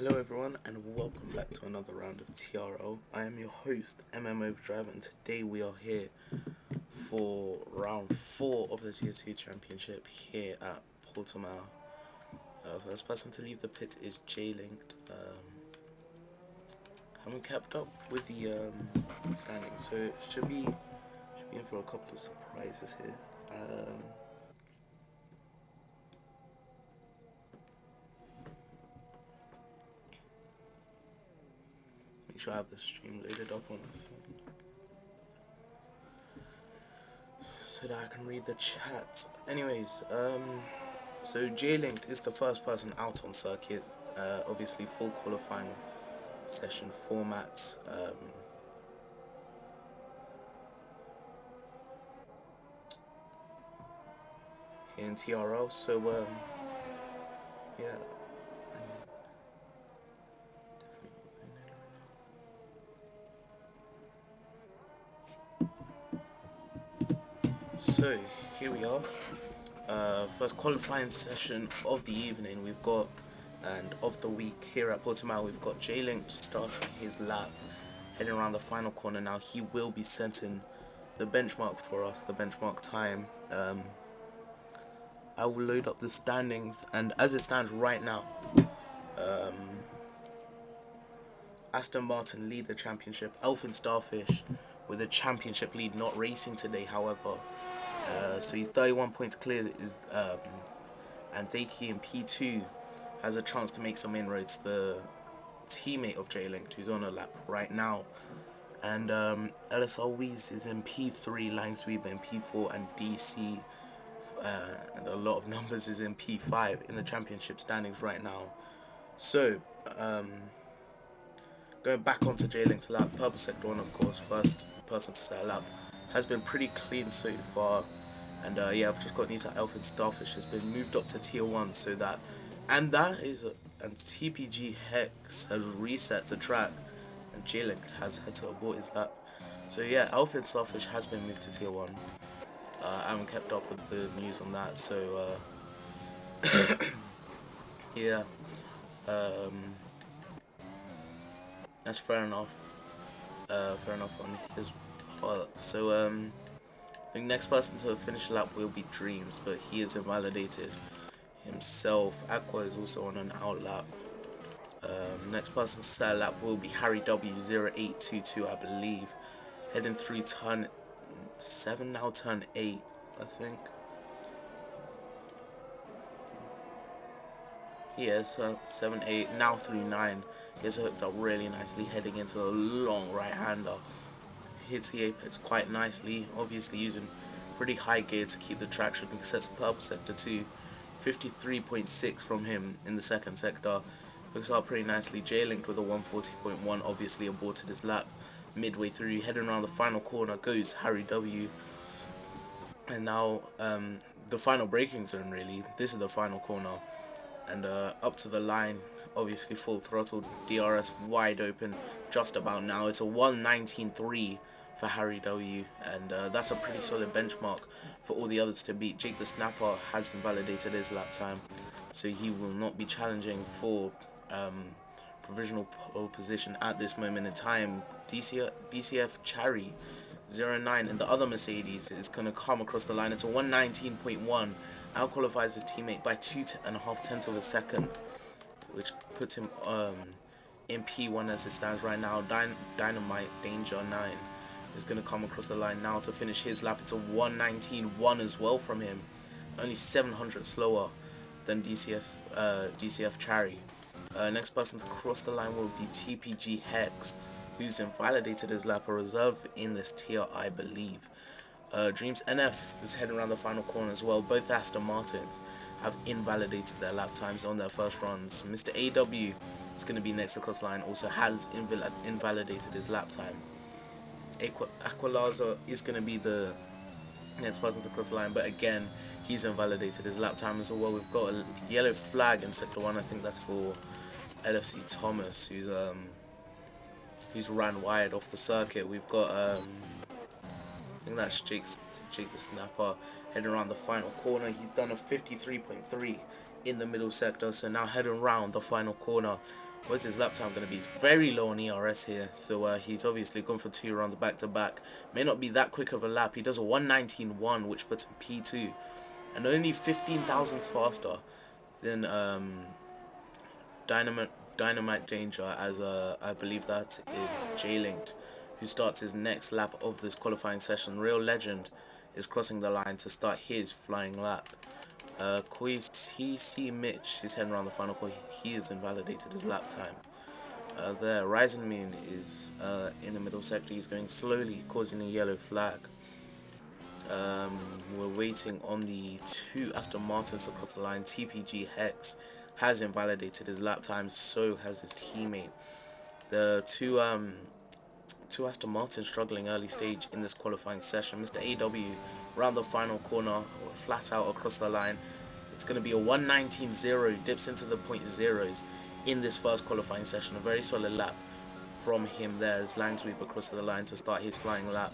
Hello everyone and welcome back to another round of TRL. I am your host Overdrive, and today we are here for round 4 of the TSU Championship here at Portugal. First person to leave the pit is J-Linked. Haven't kept up with the standings, so it should be in for a couple of surprises here. Make sure I have the stream loaded up on my phone so that I can read the chat. Anyways, so J-Linked is the first person out on circuit. Obviously, full qualifying session formats. Here in TRL, so yeah. So here we are, first qualifying session of the evening we've got, and of the week here at Portimao. We've got J-Link starting his lap, heading around the final corner now. He will be setting the benchmark for us, the benchmark time. I will load up the standings, and as it stands right now, Aston Martin lead the championship. Elfin Starfish with a championship lead, not racing today, however. So he's 31 points clear. And Daiki in P2 has a chance to make some inroads. The teammate of J-Linked, who's on a lap right now. And LSR Weez is in P3, Langsweeber in P4, and DC, and a lot of numbers, is in P5 in the championship standings right now. So, going back onto J-Link's lap, Purple Sector 1, of course, first person to set a lap, has been pretty clean so far. And yeah, I've just got news that Elfin Starfish has been moved up to tier 1, so that, and TPG Hex has reset the track, and J-Link has had to abort his lap. So yeah, Elfin Starfish has been moved to tier 1. I haven't kept up with the news on that, so yeah, that's fair enough. Fair enough on his part. So the next person to finish the lap will be Dreams, but he is invalidated himself. Aqua is also on an out lap. Next person to set a lap will be Harry W0822, I believe, heading through turn 7, now turn 8, I think. Yes, 7, 8, now through 9. Gets hooked up really nicely, heading into a long right-hander. Hits the apex quite nicely, obviously using pretty high gear to keep the traction. He sets Purple Sector 2, 53.6 from him in the second sector. Hooks up pretty nicely. J-Linked with a 140.1, obviously aborted his lap midway through. Heading around the final corner goes Harry W. And now the final braking zone, really. This is the final corner. And up to the line, obviously full throttle, DRS wide open just about now. It's a 1:19.3 for Harry W, and that's a pretty solid benchmark for all the others to beat. Jake the Snapper has invalidated his lap time, so he will not be challenging for provisional pole position at this moment in time. DCF Chari 09 and the other Mercedes is going to come across the line. It's a 1:19.1. Out-qualifies his teammate by 2.5 tenths of a second, which puts him in P1 as it stands right now. Dynamite Danger 9 is going to come across the line now to finish his lap. It's a 1:19.1 as well from him, only 700 slower than DCF Chari. Next person to cross the line will be TPG Hex, who's invalidated his lap, a reserve in this tier, I believe. Dreams NF is heading around the final corner as well. Both Aston Martins have invalidated their lap times on their first runs. Mr. AW is going to be next across the line, also has invalidated his lap time. Aqualaza is going to be the next person to cross the line, but again, he's invalidated his lap time as well. We've got a yellow flag in sector 1. I think that's for LFC Thomas, who's ran wide off the circuit. We've got I think that's Jake the Snapper heading around the final corner. He's done a 53.3 in the middle sector, so now heading around the final corner What's his lap time going to be? Very low on ERS here. So he's obviously gone for 2 runs back to back. May not be that quick of a lap. He does a 1:19.1, which puts him P2. And only 15 thousandths faster than Dynamite Danger, as I believe that is J-Linked, who starts his next lap of this qualifying session. Real Legend is crossing the line to start his flying lap. Quiz TC Mitch is heading around the final corner. He has invalidated his lap time. There, Rising Moon is in the middle sector. He's going slowly, causing a yellow flag. We're waiting on the 2 Aston Martins across the line. TPG Hex has invalidated his lap time, so has his teammate. The two Aston Martins struggling early stage in this qualifying session. Mr. AW round the final corner, flat out across the line. It's going to be a 1:19.0, dips into the point zeros in this first qualifying session. A very solid lap from him there as Langsweep across the line to start his flying lap.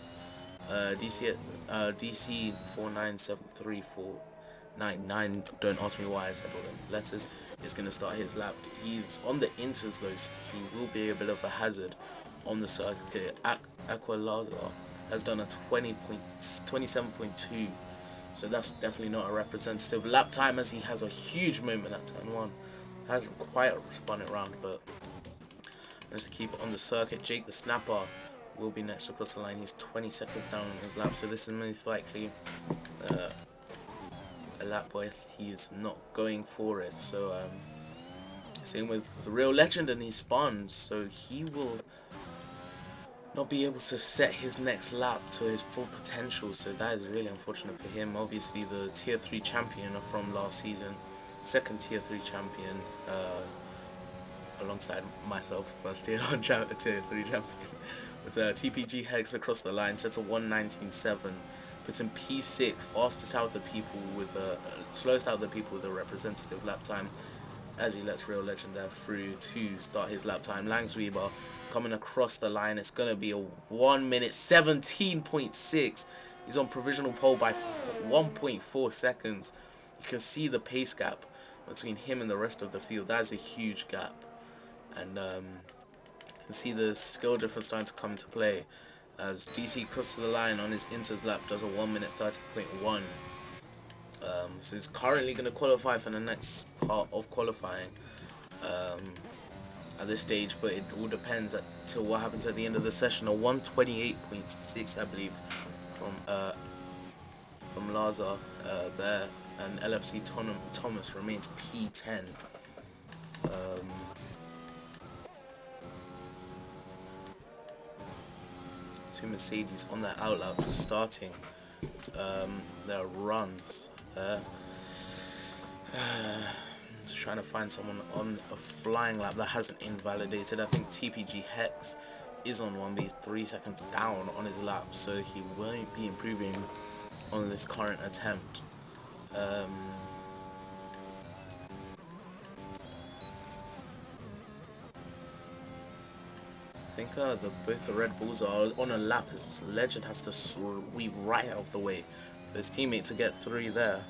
DC 497349. Don't ask me why I said all the letters. Is going to start his lap. He's on the inters though, so he will be a bit of a hazard on the circuit. Aqualaza has done a 27.2, so that's definitely not a representative lap time, as he has a huge moment at turn 1. Hasn't quite spun it around, but just to keep it on the circuit. Jake the Snapper will be next across the line. He's 20 seconds down on his lap, so this is most likely a lap where he is not going for it. So same with the Real Legend, and he spun, so he will not be able to set his next lap to his full potential, so that is really unfortunate for him. Obviously the tier 3 champion from last season, second tier 3 champion, alongside myself, first tier 3 champion, with TPG Hex across the line, sets a 1:19.7, puts in P6, fastest out of the people with slowest out of the people with a representative lap time, as he lets Real Legend there through to start his lap time. Langsweber coming across the line. It's going to be a 1:17.6. He's on provisional pole by 1.4 seconds. You can see the pace gap between him and the rest of the field. That is a huge gap. And you can see the skill difference starting to come into play as DC crosses the line on his inters lap, does a 1:30.1. So he's currently going to qualify for the next part of qualifying at this stage, but it all depends to what happens at the end of the session. A 1:28.6, I believe, from Laza there, and LFC Thomas remains P10. Two Mercedes on their outlap starting their runs. Just trying to find someone on a flying lap that hasn't invalidated. I think TPG Hex is on one, but he's 3 seconds down on his lap, so he won't be improving on this current attempt. I think both the Red Bulls are on a lap as Legend has to weave right out of the way for his teammate to get through there.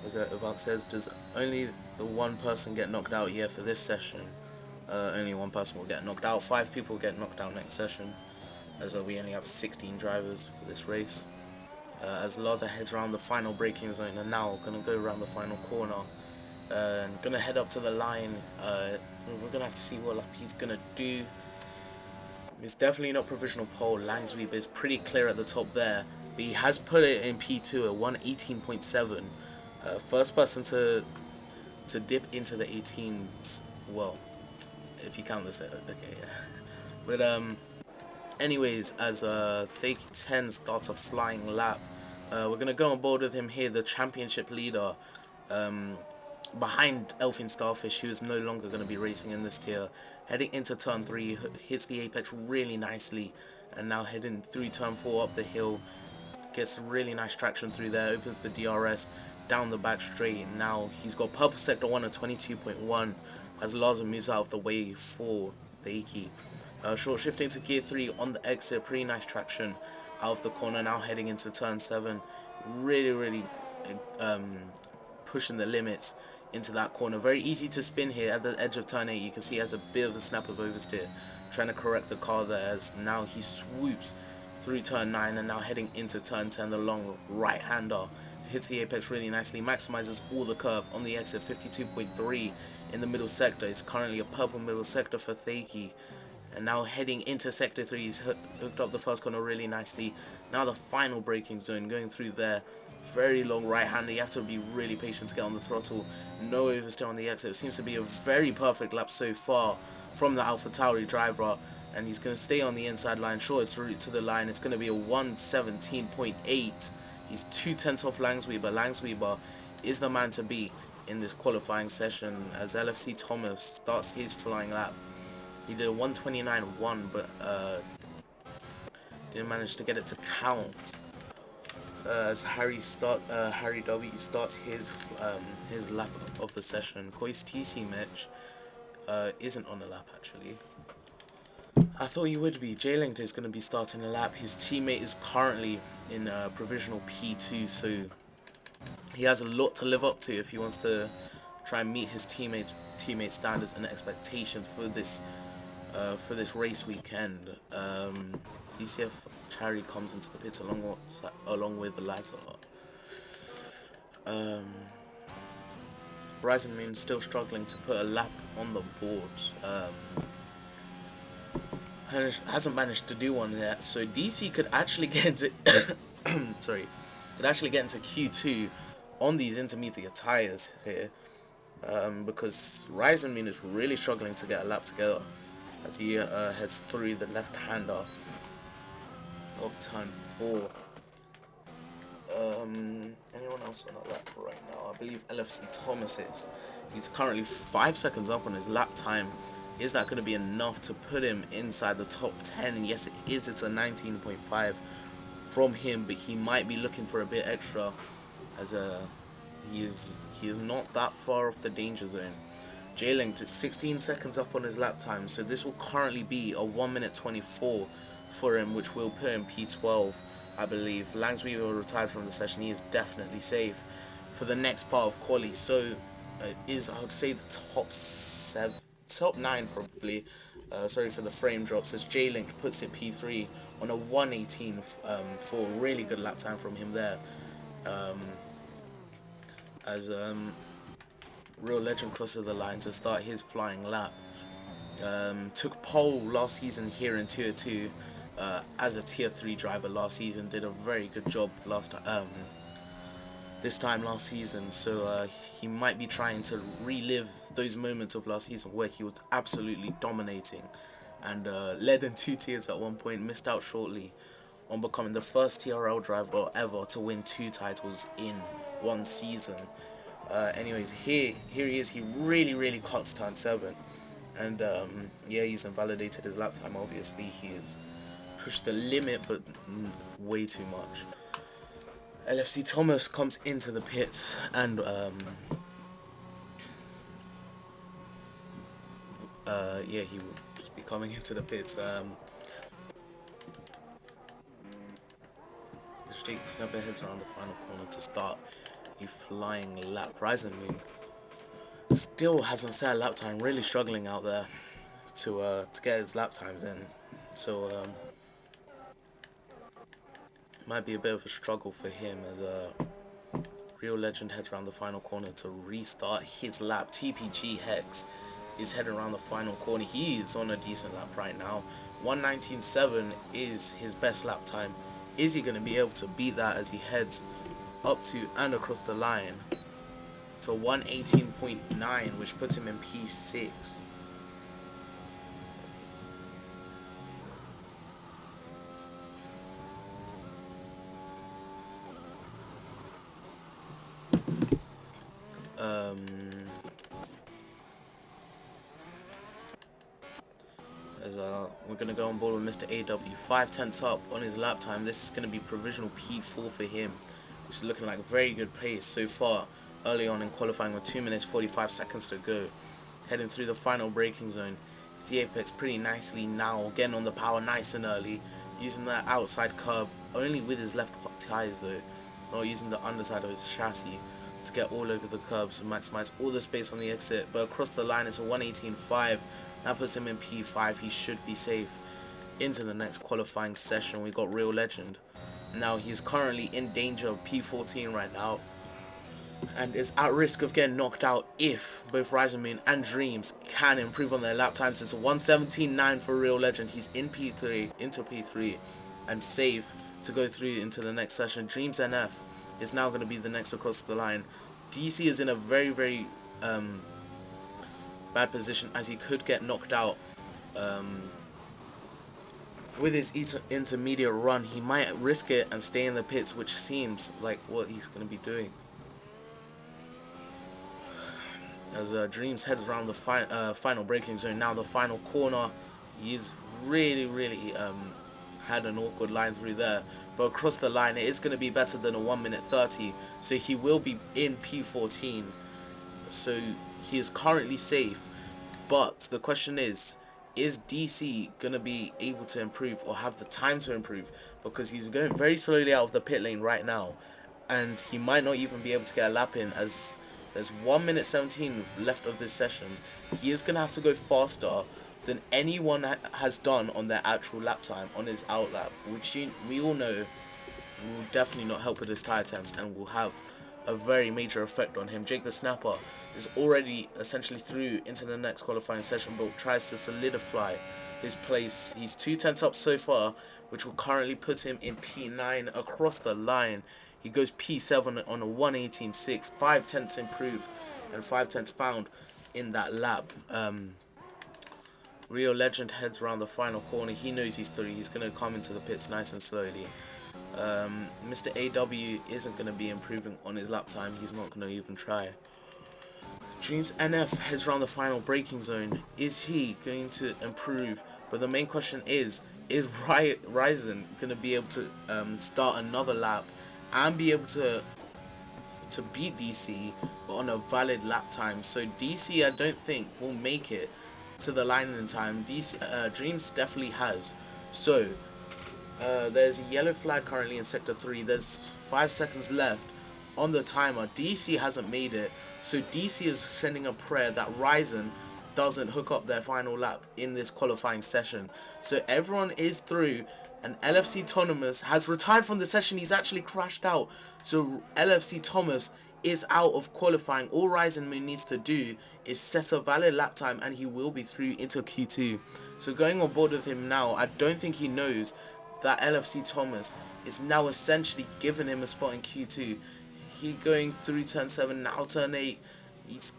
As Evart says, does only the one person get knocked out here for this session? Only one person will get knocked out. 5 people will get knocked out next session, as we only have 16 drivers for this race. As Laza heads around the final braking zone, and now going to go around the final corner and going to head up to the line. We're going to have to see what he's going to do. It's definitely not provisional pole. Langsweep is pretty clear at the top there, but he has put it in P2 at 1:18.7. First person to dip into the 18s, well, if you count this, okay, yeah. But anyways, as Fake 10 starts a flying lap, we're gonna go on board with him here, the championship leader, behind Elfin Starfish, who is no longer going to be racing in this tier. Heading into turn 3, hits the apex really nicely, and now heading through turn 4 up the hill, gets really nice traction through there, opens the DRS down the back straight. Now he's got purple sector 1 at 22.1 as Laza moves out of the way for Fakey. Short shifting to gear 3 on the exit, pretty nice traction out of the corner. Now heading into turn 7, really pushing the limits into that corner. Very easy to spin here at the edge of turn 8. You can see he has a bit of a snap of oversteer, trying to correct the car there, as now he swoops through turn 9 and now heading into turn 10. The long right hander hits the apex really nicely, maximizes all the curb on the exit. 52.3 in the middle sector. It's currently a purple middle sector for Thaki. And now heading into sector 3, he's hooked up the first corner really nicely. Now the final braking zone, going through there. Very long right hander. You have to be really patient to get on the throttle. No oversteer on the exit. It seems to be a very perfect lap so far from the AlphaTauri driver. And he's going to stay on the inside line, shortest route to the line. It's going to be a 1:17.8. He's 2/10 off Langsweber. Langsweber is the man to beat in this qualifying session as LFC Thomas starts his flying lap. He did a 1:29.1, but didn't manage to get it to count. As Harry W starts his lap of the session. Koi's TC Mitch isn't on the lap actually. I thought he would be. J-Linked is going to be starting a lap. His teammate is currently in provisional P2, so he has a lot to live up to if he wants to try and meet his teammate standards and expectations for this race weekend. DCF Cherry comes into the pits along with the latter. Horizon Moon still struggling to put a lap on the board. Hasn't managed to do one yet, so DC could actually get into Q2 on these intermediate tires here, because Horizon Moon is really struggling to get a lap together as he heads through the left hander of turn 4. Anyone else on that lap right now? I believe LFC Thomas is. He's currently 5 seconds up on his lap time. Is that going to be enough to put him inside the top 10? Yes, it is. It's a 19.5 from him, but he might be looking for a bit extra, as he is not that far off the danger zone. J-Link just 16 seconds up on his lap time, so this will currently be a 1:24 for him, which will put him P12, I believe. Langsweber retires from the session. He is definitely safe for the next part of quali. So it is, I would say, the top 9 probably. Sorry for the frame drops, as J-Link puts it P3 on a 1:18 for a really good lap time from him there. As Real Legend crosses the line to start his flying lap. Took pole last season here in Tier 2 as a Tier 3 driver last season. Did a very good job this time last season, so he might be trying to relive those moments of last season where he was absolutely dominating and led in 2 tiers at one point. Missed out shortly on becoming the first TRL driver ever to win 2 titles in one season. Anyways, here he is. He really cuts turn 7, and yeah, he's invalidated his lap time. Obviously, he has pushed the limit, but way too much. LFC Thomas comes into the pits, and yeah, he will just be coming into the pits. Snubber heads around the final corner to start a flying lap. Horizon Moon still hasn't set a lap time, really struggling out there to get his lap times in. So might be a bit of a struggle for him as Real Legend heads around the final corner to restart his lap. TPG Hex is heading around the final corner. He is on a decent lap right now. 1:19.7 is his best lap time. Is he going to be able to beat that as he heads up to and across the line? It's a 1:18.9, which puts him in P6. We're going to go on board with Mr. AW. 5/10 up on his lap time. This is going to be provisional P4 for him, which is looking like a very good pace so far early on in qualifying with 2 minutes 45 seconds to go. Heading through the final braking zone. The apex pretty nicely now, getting on the power nice and early, using that outside curb only with his left tyres though, not using the underside of his chassis to get all over the curbs and maximize all the space on the exit. But across the line, it's a 118.5. That puts him in P5. He should be safe into the next qualifying session. We got Real Legend. Now he's currently in danger of P14 right now, and is at risk of getting knocked out if both Rising Moon and Dreams can improve on their lap times. It's a 117.9 for Real Legend. He's in P3, into P3, and safe to go through into the next session. Dreams NF is now going to be the next across the line. DC is in a very, very bad position, as he could get knocked out with his intermediate run. He might risk it and stay in the pits, which seems like what he's going to be doing. As Dreams heads around the final braking zone, now the final corner, he's really had an awkward line through there. But across the line, it is going to be better than a 1:30, so he will be in P14. So he is currently safe. But the question is DC going to be able to improve or have the time to improve? Because he's going very slowly out of the pit lane right now, and he might not even be able to get a lap in, as there's 1:17 left of this session. He is going to have to go faster than anyone has done on their actual lap time on his out lap, which we all know will definitely not help with his tyre temps and will have a very major effect on him. Jake the Snapper is already essentially through into the next qualifying session, but tries to solidify his place. He's 2 tenths up so far, which will currently put him in P9 across the line. He goes P7 on a 118.6, 5 tenths improved and 5 tenths found in that lap. Real Legend heads around the final corner. He knows he's through. He's going to come into the pits nice and slowly. Mr. AW isn't going to be improving on his lap time. He's not going to even try. Dreams NF heads around the final braking zone. Is he going to improve? But the main question is Ryzen going to be able to start another lap and be able to beat DC, but on a valid lap time? So DC, I don't think, will make it to the line in time. DC Dreams definitely has. So there's a yellow flag currently in sector 3. There's 5 seconds left on the timer. DC hasn't made it, so DC is sending a prayer that Ryzen doesn't hook up their final lap in this qualifying session. So everyone is through, and LFC Thomas has retired from the session. He's actually crashed out, so LFC Thomas is out of qualifying. All Ryzen Moon needs to do is set a valid lap time, and he will be through into Q2. So going on board with him now, I don't think he knows that LFC Thomas is now essentially giving him a spot in Q2. He going through turn 7, now turn 8. He's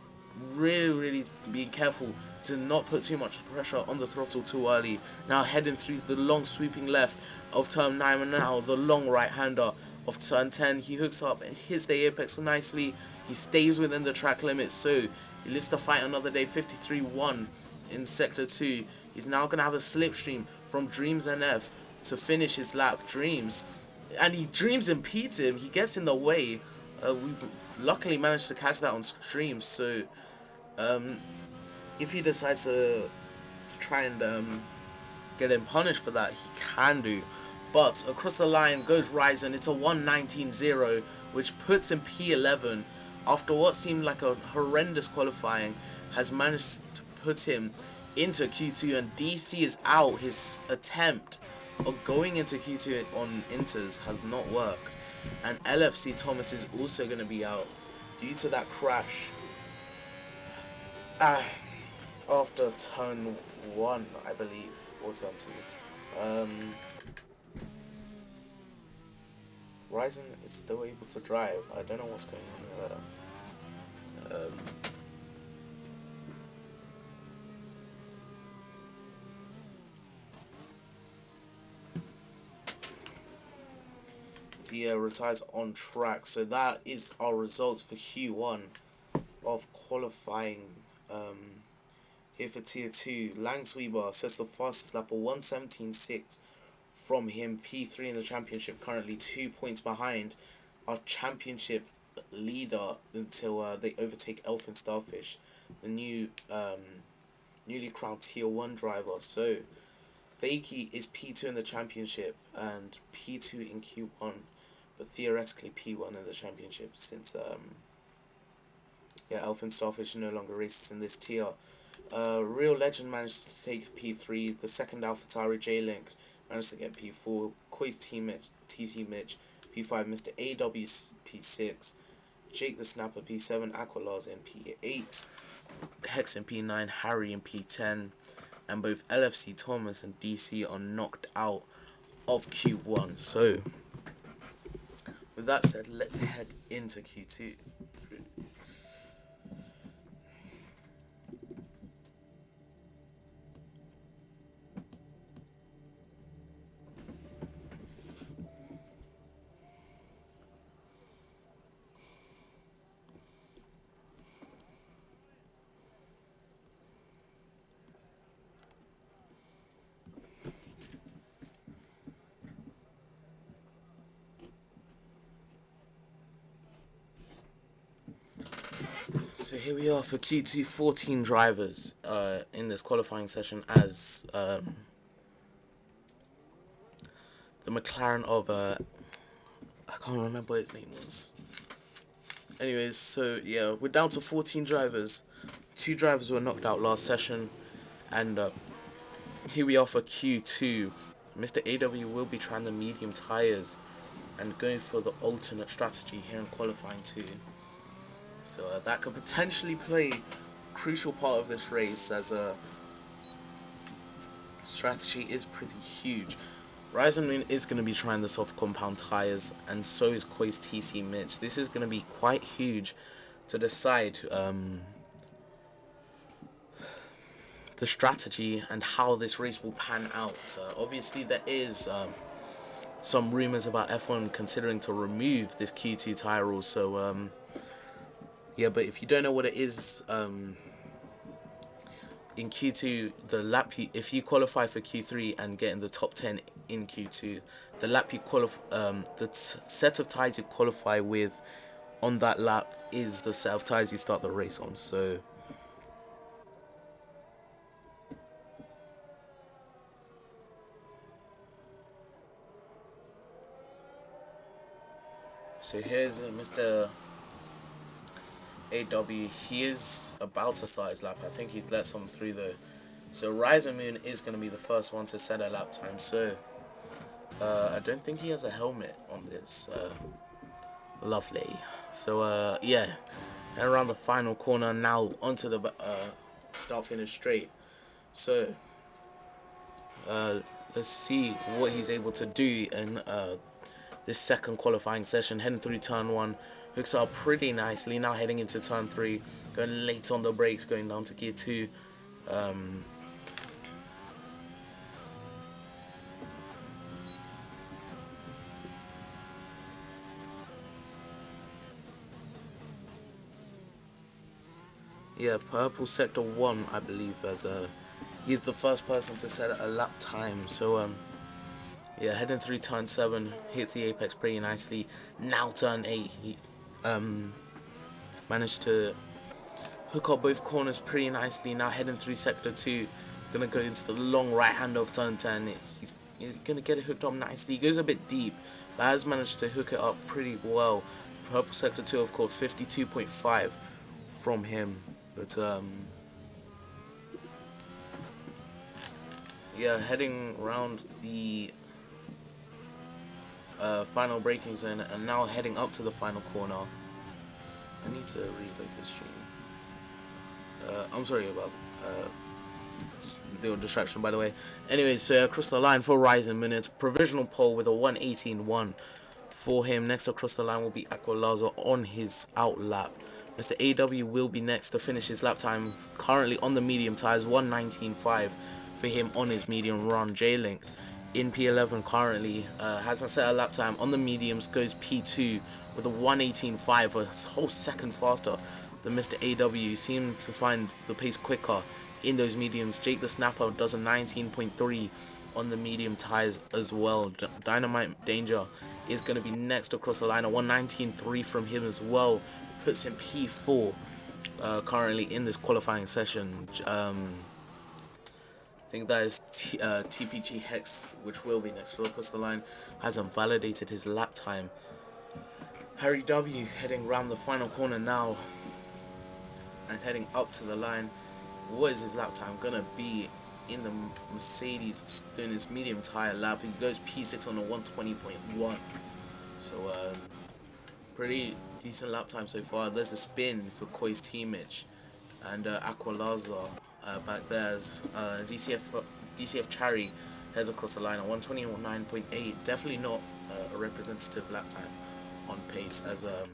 really being careful to not put too much pressure on the throttle too early. Now heading through the long sweeping left of turn 9, and now the long right hander of turn 10. He hooks up and hits the apex nicely. He stays within the track limits, so he lives to fight another day. 53.1 in sector 2. He's now going to have a slipstream from Dreams NF to finish his lap. Dreams impedes him. He gets in the way. We've luckily managed to catch that on stream, so if he decides to try and get him punished for that, he can do. But across the line goes Ryzen. It's a 119.0, which puts him P11 after what seemed like a horrendous qualifying. Has managed to put him into Q2, and DC is out. His attempt of going into Q2 on Inters has not worked, and LFC Thomas is also going to be out due to that crash after turn 1, I believe, or turn 2. Ryzen is still able to drive. I don't know what's going on there. He retires on track. So that is our results for Q1 of qualifying here for Tier 2. Langsweeper sets the fastest lap of 117.6 from him. P3 in the championship, currently 2 points behind our championship leader until they overtake Elfin Starfish, the new newly crowned Tier 1 driver. So Fakey is P2 in the championship and P2 in Q1, but theoretically P1 in the championship, since Yeah, Elfin Starfish no longer races in this tier. Real Legend managed to take P3. The second AlphaTauri J-Link managed to get P4. Koi's teammate TC Mitch P5. Mr. AW P6. Jake the Snapper P7. Aqualaz in P8. Hex in P9. Harry in P10. And both LFC Thomas and DC are knocked out of Q1. So, with that said, let's head into Q2. So here we are for Q2, 14 drivers in this qualifying session as the McLaren of, I can't remember what his name was. Anyways, so yeah, we're down to 14 drivers. 2 drivers were knocked out last session, and here we are for Q2. Mr. AW will be trying the medium tyres and going for the alternate strategy here in qualifying 2. So that could potentially play a crucial part of this race, as a strategy is pretty huge. Ryzen is going to be trying the soft compound tyres, and so is Koi's TC Mitch. This is going to be quite huge to decide the strategy and how this race will pan out. Obviously, there is some rumours about F1 considering to remove this Q2 tyre rule, so yeah, but if you don't know what it is, in Q2, if you qualify for Q3 and get in the top 10 in Q2, the lap you set of tyres you qualify with on that lap is the set of tyres you start the race on. So here's Mr. AW. He is about to start his lap. I think he's let some through though. So Rise and Moon is going to be the first one to set a lap time. So I don't think he has a helmet on this. Lovely. So yeah, and around the final corner now onto the start finish straight. So let's see what he's able to do in this second qualifying session. Heading through turn 1, hooks up pretty nicely. Now heading into turn 3, going late on the brakes, going down to gear 2. Yeah, purple sector 1, I believe, as he's the first person to set a lap time. So yeah, heading through turn 7, hits the apex pretty nicely. Now turn 8, he managed to hook up both corners pretty nicely. Now heading through sector 2, gonna go into the long right hand of turn 10. He's gonna get it hooked up nicely. He goes a bit deep, but has managed to hook it up pretty well. Purple sector 2, of course, 52.5 from him. But yeah, heading around the final braking zone, and now heading up to the final corner. I need to reload this stream. I'm sorry about the distraction, by the way. Anyways, so across the line for Ryzen Minutes, provisional pole with a 1:18.1 for him. Next across the line will be Aqualaza on his out lap. Mr. AW will be next to finish his lap time, currently on the medium tyres, 1:19.5 for him on his medium run. J-Link in P11 currently hasn't set a lap time on the mediums, goes P2 with a 1:18.5, a whole second faster than Mr. AW. Seemed to find the pace quicker in those mediums. Jake the Snapper does a 19.3 on the medium tyres as well. Dynamite Danger is going to be next across the line, a 1:19.3 from him as well. Puts him P4 currently in this qualifying session. I think that is TPG Hex, which will be next across the line, hasn't validated his lap time. Harry W heading round the final corner now. and heading up to the line. What is his lap time gonna be in the Mercedes doing his medium tire lap? He goes P6 on the 120.1. So pretty decent lap time so far. There's a spin for Koi's teammate and Aqualaza back there as DCF Cherry heads across the line at 129.8. Definitely not a representative lap time on pace, as I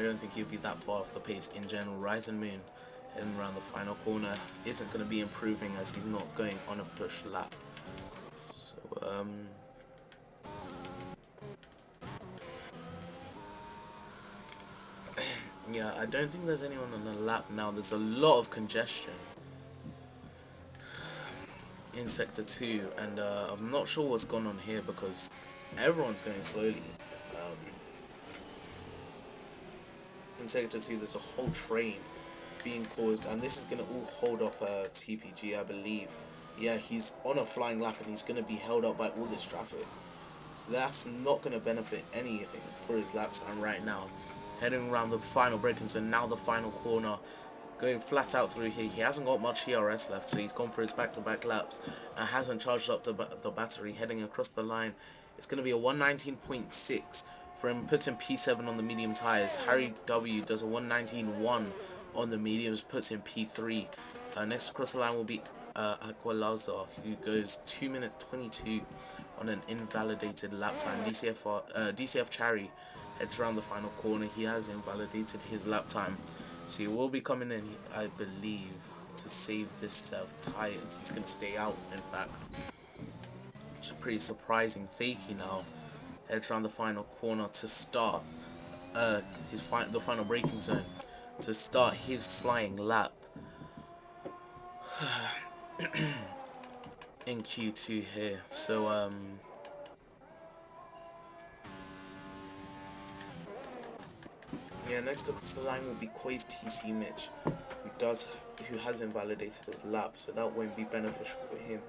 don't think he'll be that far off the pace in general. Rise and Moon heading around the final corner isn't going to be improving as he's not going on a push lap. So yeah, I don't think there's anyone on the lap now. There's a lot of congestion in Sector 2, and I'm not sure what's gone on here because everyone's going slowly. In Sector 2, there's a whole train being caused, and this is going to all hold up TPG, I believe. Yeah, he's on a flying lap, and he's going to be held up by all this traffic. So that's not going to benefit anything for his lap time right now. Heading around the final braking zone, now the final corner, going flat out through here. He hasn't got much ERS left, so he's gone for his back-to-back laps and hasn't charged up the battery. Heading across the line, it's going to be a 119.6 for him. Puts in P7 on the medium tires. Harry W does a 119.1 on the mediums, puts in P3. Next across the line will be Aqualaza, who goes 2 minutes 22 on an invalidated lap time. DCF Cherry heads around the final corner. He has invalidated his lap time, so he will be coming in, I believe, to save this set of tires. He's going to stay out, in fact, which is pretty surprising. Fakey now heads around the final corner to start the final braking zone, to start his flying lap in Q2 here. So yeah, next across the line will be Koi's TC Mitch, who has invalidated his lap, so that won't be beneficial for him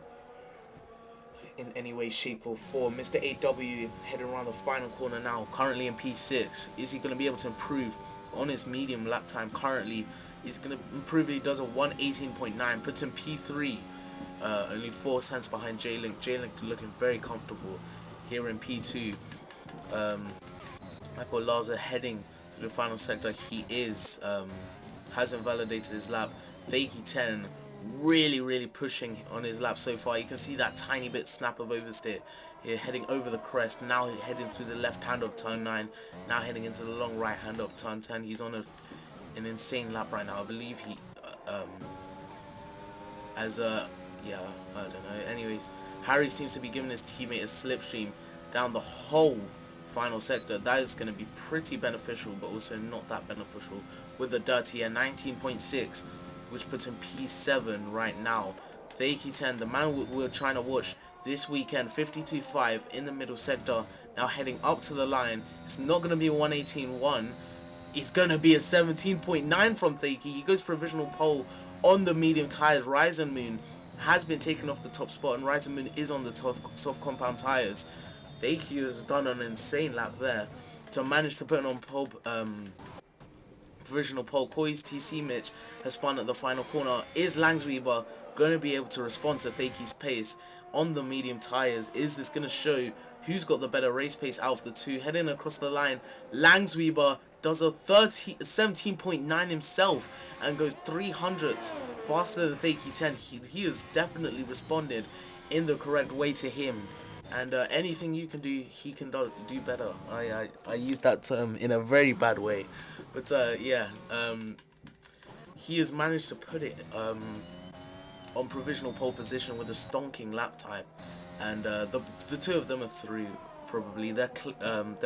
in any way, shape or form. Mr. AW heading around the final corner now, currently in P6. Is he going to be able to improve on his medium lap time? Currently, he's going to improve. He does a 118.9, puts in P3, only 4 cents behind J-Link. J-Link looking very comfortable here in P2. Michael Laza heading to the final sector. He has invalidated his lap. Fakey 10 really pushing on his lap so far. You can see that tiny bit snap of oversteer here, heading over the crest. Now heading through the left hand of turn 9. Now heading into the long right hand of turn 10. He's on an insane lap right now. I believe he yeah, I don't know. Anyways, Harry seems to be giving his teammate a slipstream down the whole final sector. That is going to be pretty beneficial, but also not that beneficial with the dirty air. 19.6, which puts him P7 right now. Fakey 10, the man we're trying to watch this weekend, 52.5 in the middle sector. Now heading up to the line. It's not going to be a 118.1. It's going to be a 17.9 from Fakey. He goes provisional pole on the medium tires. Rise and Moon has been taken off the top spot, and Rise and Moon is on the top soft compound tires. Fakey has done an insane lap there to manage to put on pole, provisional pole. Koi's TC Mitch has spun at the final corner. Is Langsweber going to be able to respond to Fakey's pace on the medium tires? Is this going to show who's got the better race pace out of the two? Heading across the line, Langsweber does a 17.9 himself and goes 300ths faster than Fakey 10. He has definitely responded in the correct way to him. And anything you can do, he can do better. I use that term in a very bad way. But yeah, he has managed to put it on provisional pole position with a stonking lap time. And the two of them are through, probably. They're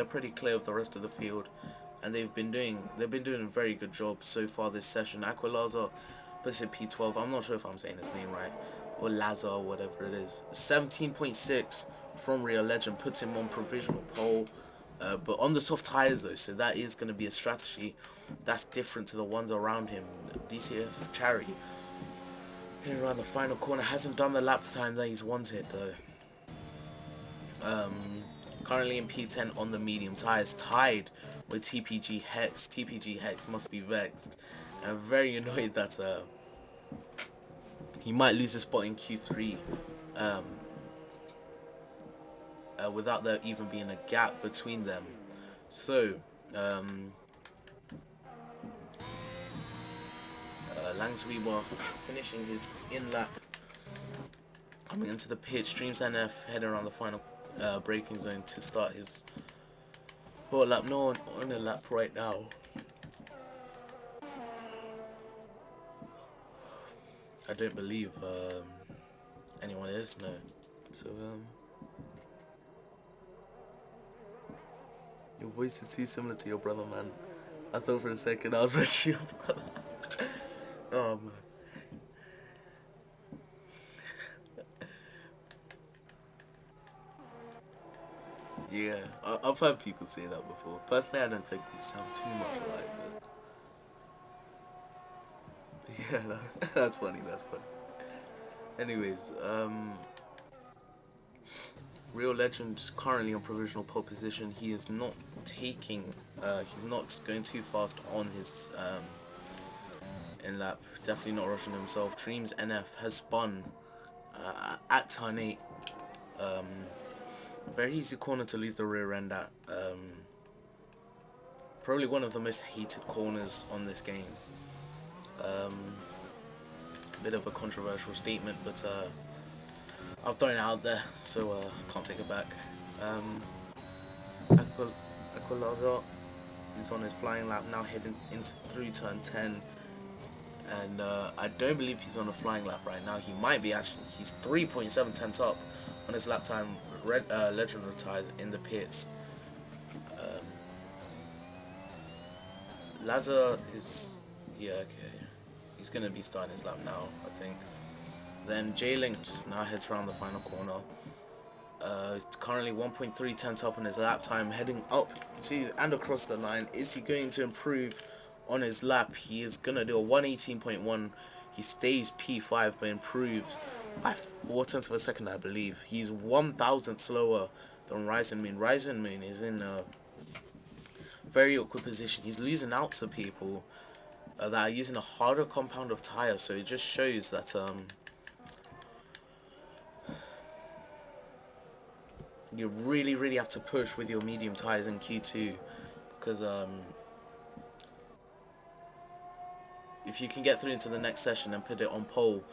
pretty clear of the rest of the field. And they've been doing a very good job so far this session. Aqualaza puts it P12. I'm not sure if I'm saying his name right. Or Laza, or whatever it is. 17.6 from Real Legend puts him on provisional pole, but on the soft tires though, so that is going to be a strategy that's different to the ones around him. DCF Cherry here around the final corner hasn't done the lap time that he's wanted though. Currently in P10 on the medium tires, tied with TPG Hex. TPG Hex must be vexed. I'm very annoyed that he might lose a spot in Q3 without there even being a gap between them. So, Langsweber finishing his in-lap, coming into the pit. Streams NF heading around the final braking zone to start his lap. No one on a lap right now. I don't believe anyone is, no. So, your voice is too similar to your brother, man. I thought for a second I was actually your brother. Oh, man. Yeah, I've heard people say that before. Personally, I don't think we sound too much alike, but yeah, that's funny, that's funny. Anyways, Real Legend currently on provisional pole position. He is not taking, he's not going too fast on his in lap. Definitely not rushing himself. Dreams NF has spun at turn 8. Very easy corner to lose the rear end at. Probably one of the most hated corners on this game. Bit of a controversial statement, but I've thrown it out there, so can't take it back. Aquilazar is on his flying lap now, heading through turn 10. And I don't believe he's on a flying lap right now. He might be actually. He's 3.7 tenths up on his lap time. Legend retires in the pits. Lazar is, yeah, okay. He's gonna be starting his lap now, I think. Then J-Linked now heads around the final corner. He's currently 1.3 tenths up on his lap time, heading up to and across the line. Is he going to improve on his lap? He is gonna do a 118.1. He stays P5 but improves by 4 tenths of a second, I believe. He's 1,000 slower than Ryzen Moon. Ryzen Moon is in a very awkward position. He's losing out to people that are using a harder compound of tires, so it just shows that you really have to push with your medium tires in Q2, because if you can get through into the next session and put it on pole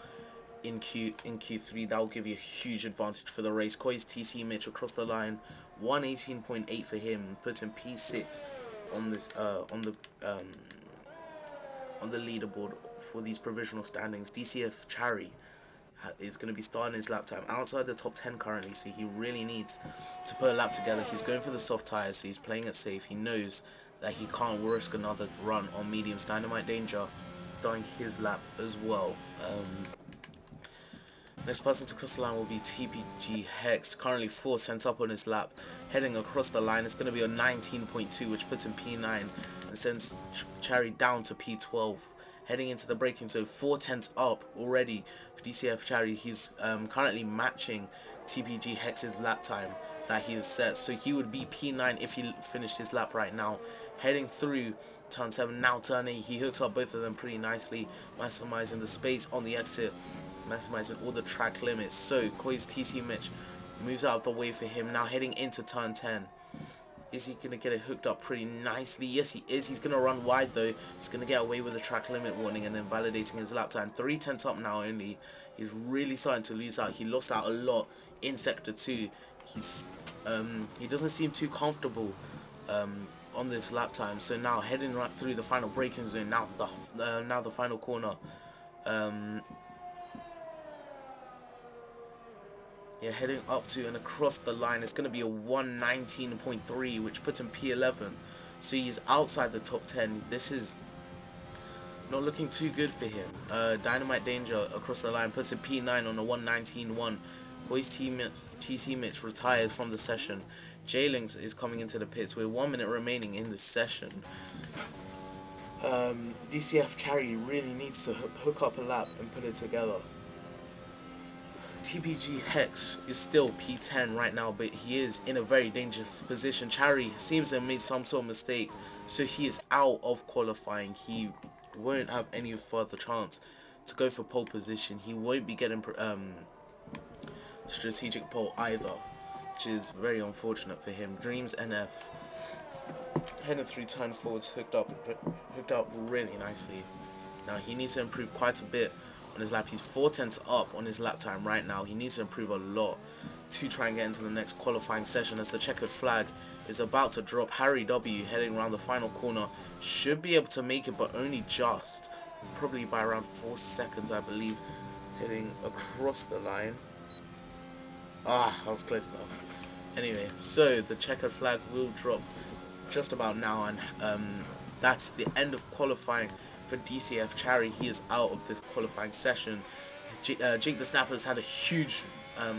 in Q3, that will give you a huge advantage for the race. Koi's TC Mitch across the line, 118.8 for him, puts him P6 on this on the leaderboard for these provisional standings. DCF Chari is going to be starting his lap time outside the top 10 currently, so he really needs to put a lap together. He's going for the soft tires, so he's playing it safe. He knows that he can't risk another run on mediums. Dynamite Danger starting his lap as well. Next person to cross the line will be TPG Hex, currently 4 cents up on his lap, heading across the line. It's going to be a 19.2, which puts him P9 and sends Chari down to P12. Heading into the braking zone, 4 tenths up already for DCF Chari. He's currently matching TPG Hex's lap time that he has set, so he would be P9 if he finished his lap right now. Heading through turn 7, now turn 8, he hooks up both of them pretty nicely, maximizing the space on the exit, maximizing all the track limits. So Koi's TC Mitch moves out of the way for him, now heading into turn 10. Is he going to get it hooked up pretty nicely? Yes, he is. He's going to run wide, though. He's going to get away with the track limit warning and then validating his lap time. 3 tenths up now only. He's really starting to lose out. He lost out a lot in Sector 2. He doesn't seem too comfortable on this lap time. So now heading right through the final braking zone. Now the final corner. Yeah, heading up to and across the line, it's going to be a 119.3, which puts him P11. So he's outside the top 10. This is not looking too good for him. Dynamite Danger across the line puts him P9 on a 119.1. Boy's TC Mitch retires from the session. J-Link is coming into the pits with 1 minute remaining in the session. DCF Chari really needs to hook up a lap and put it together. TPG Hex is still P10 right now, but he is in a very dangerous position. Chari seems to have made some sort of mistake so he is out of qualifying. He won't have any further chance to go for pole position. He won't be getting strategic pole either, which is very unfortunate for him. Dreams NF heading through turn forwards, hooked up really nicely. Now he needs to improve quite a bit on his lap. He's 4 tenths up on his lap time right now. He needs to improve a lot to try and get into the next qualifying session, as the checkered flag is about to drop. Harry W heading around the final corner should be able to make it, but only just, probably by around 4 seconds I believe, heading across the line. I was close enough. Anyway, so the checkered flag will drop just about now, and that's the end of qualifying for DCF Chari. He is out of this qualifying session. Jake the Snapper has had a huge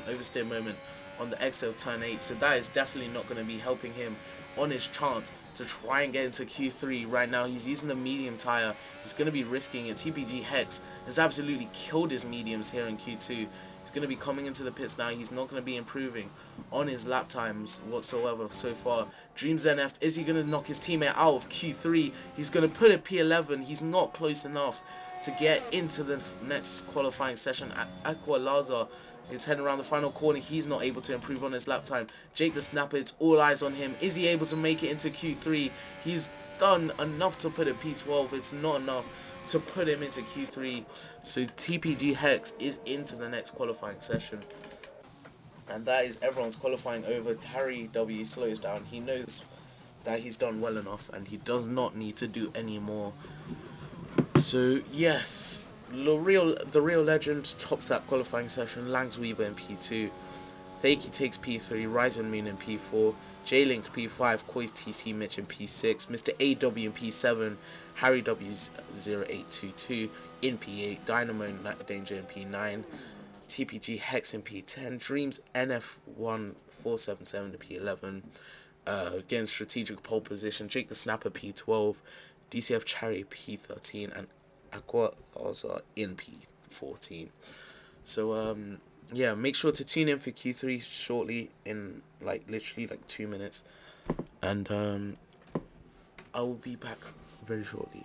oversteer moment on the exit of turn 8, so that is definitely not going to be helping him on his chance to try and get into Q3. Right now he's using the medium tire. He's going to be risking it. TPG Hex has absolutely killed his mediums here in Q2. He's going to be coming into the pits now. He's not going to be improving on his lap times whatsoever so far. Dreams NF, is he going to knock his teammate out of Q3? He's going to put it P11. He's not close enough to get into the next qualifying session. Aqua Laza is heading around the final corner. He's not able to improve on his lap time. Jake the Snapper, it's all eyes on him. Is he able to make it into Q3? He's done enough to put it P12. It's not enough to put him into Q3. So TPG Hex is into the next qualifying session. And that is everyone's qualifying over. Harry W slows down. He knows that he's done well enough and he does not need to do any more. So yes, the real legend tops that qualifying session. Langs Weaver in P2, Fakey takes P3, Ryzen Moon in P4, J-Link P5, Koi's TC Mitch in P6, Mr. AW in P7, Harry W's 0822 in P8, Dynamo Danger in P9, TPG Hex in P10, Dreams NF1477 in P11, again strategic pole position, Jake the Snapper P12, DCF Cherry P13, and Aqua also in P14. So yeah, make sure to tune in for Q3 shortly, in literally 2 minutes, and I will be back very shortly.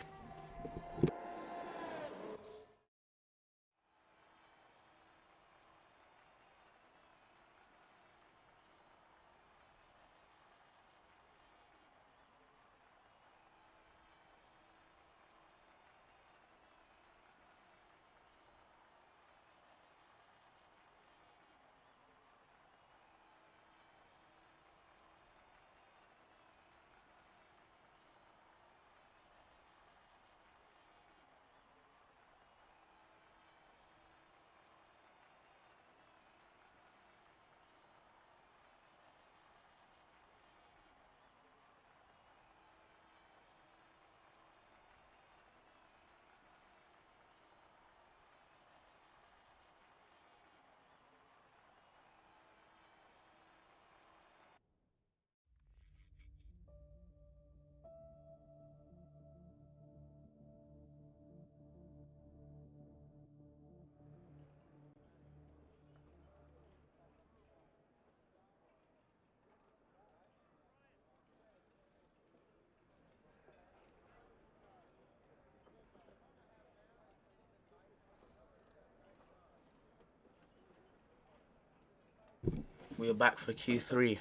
We are back for Q3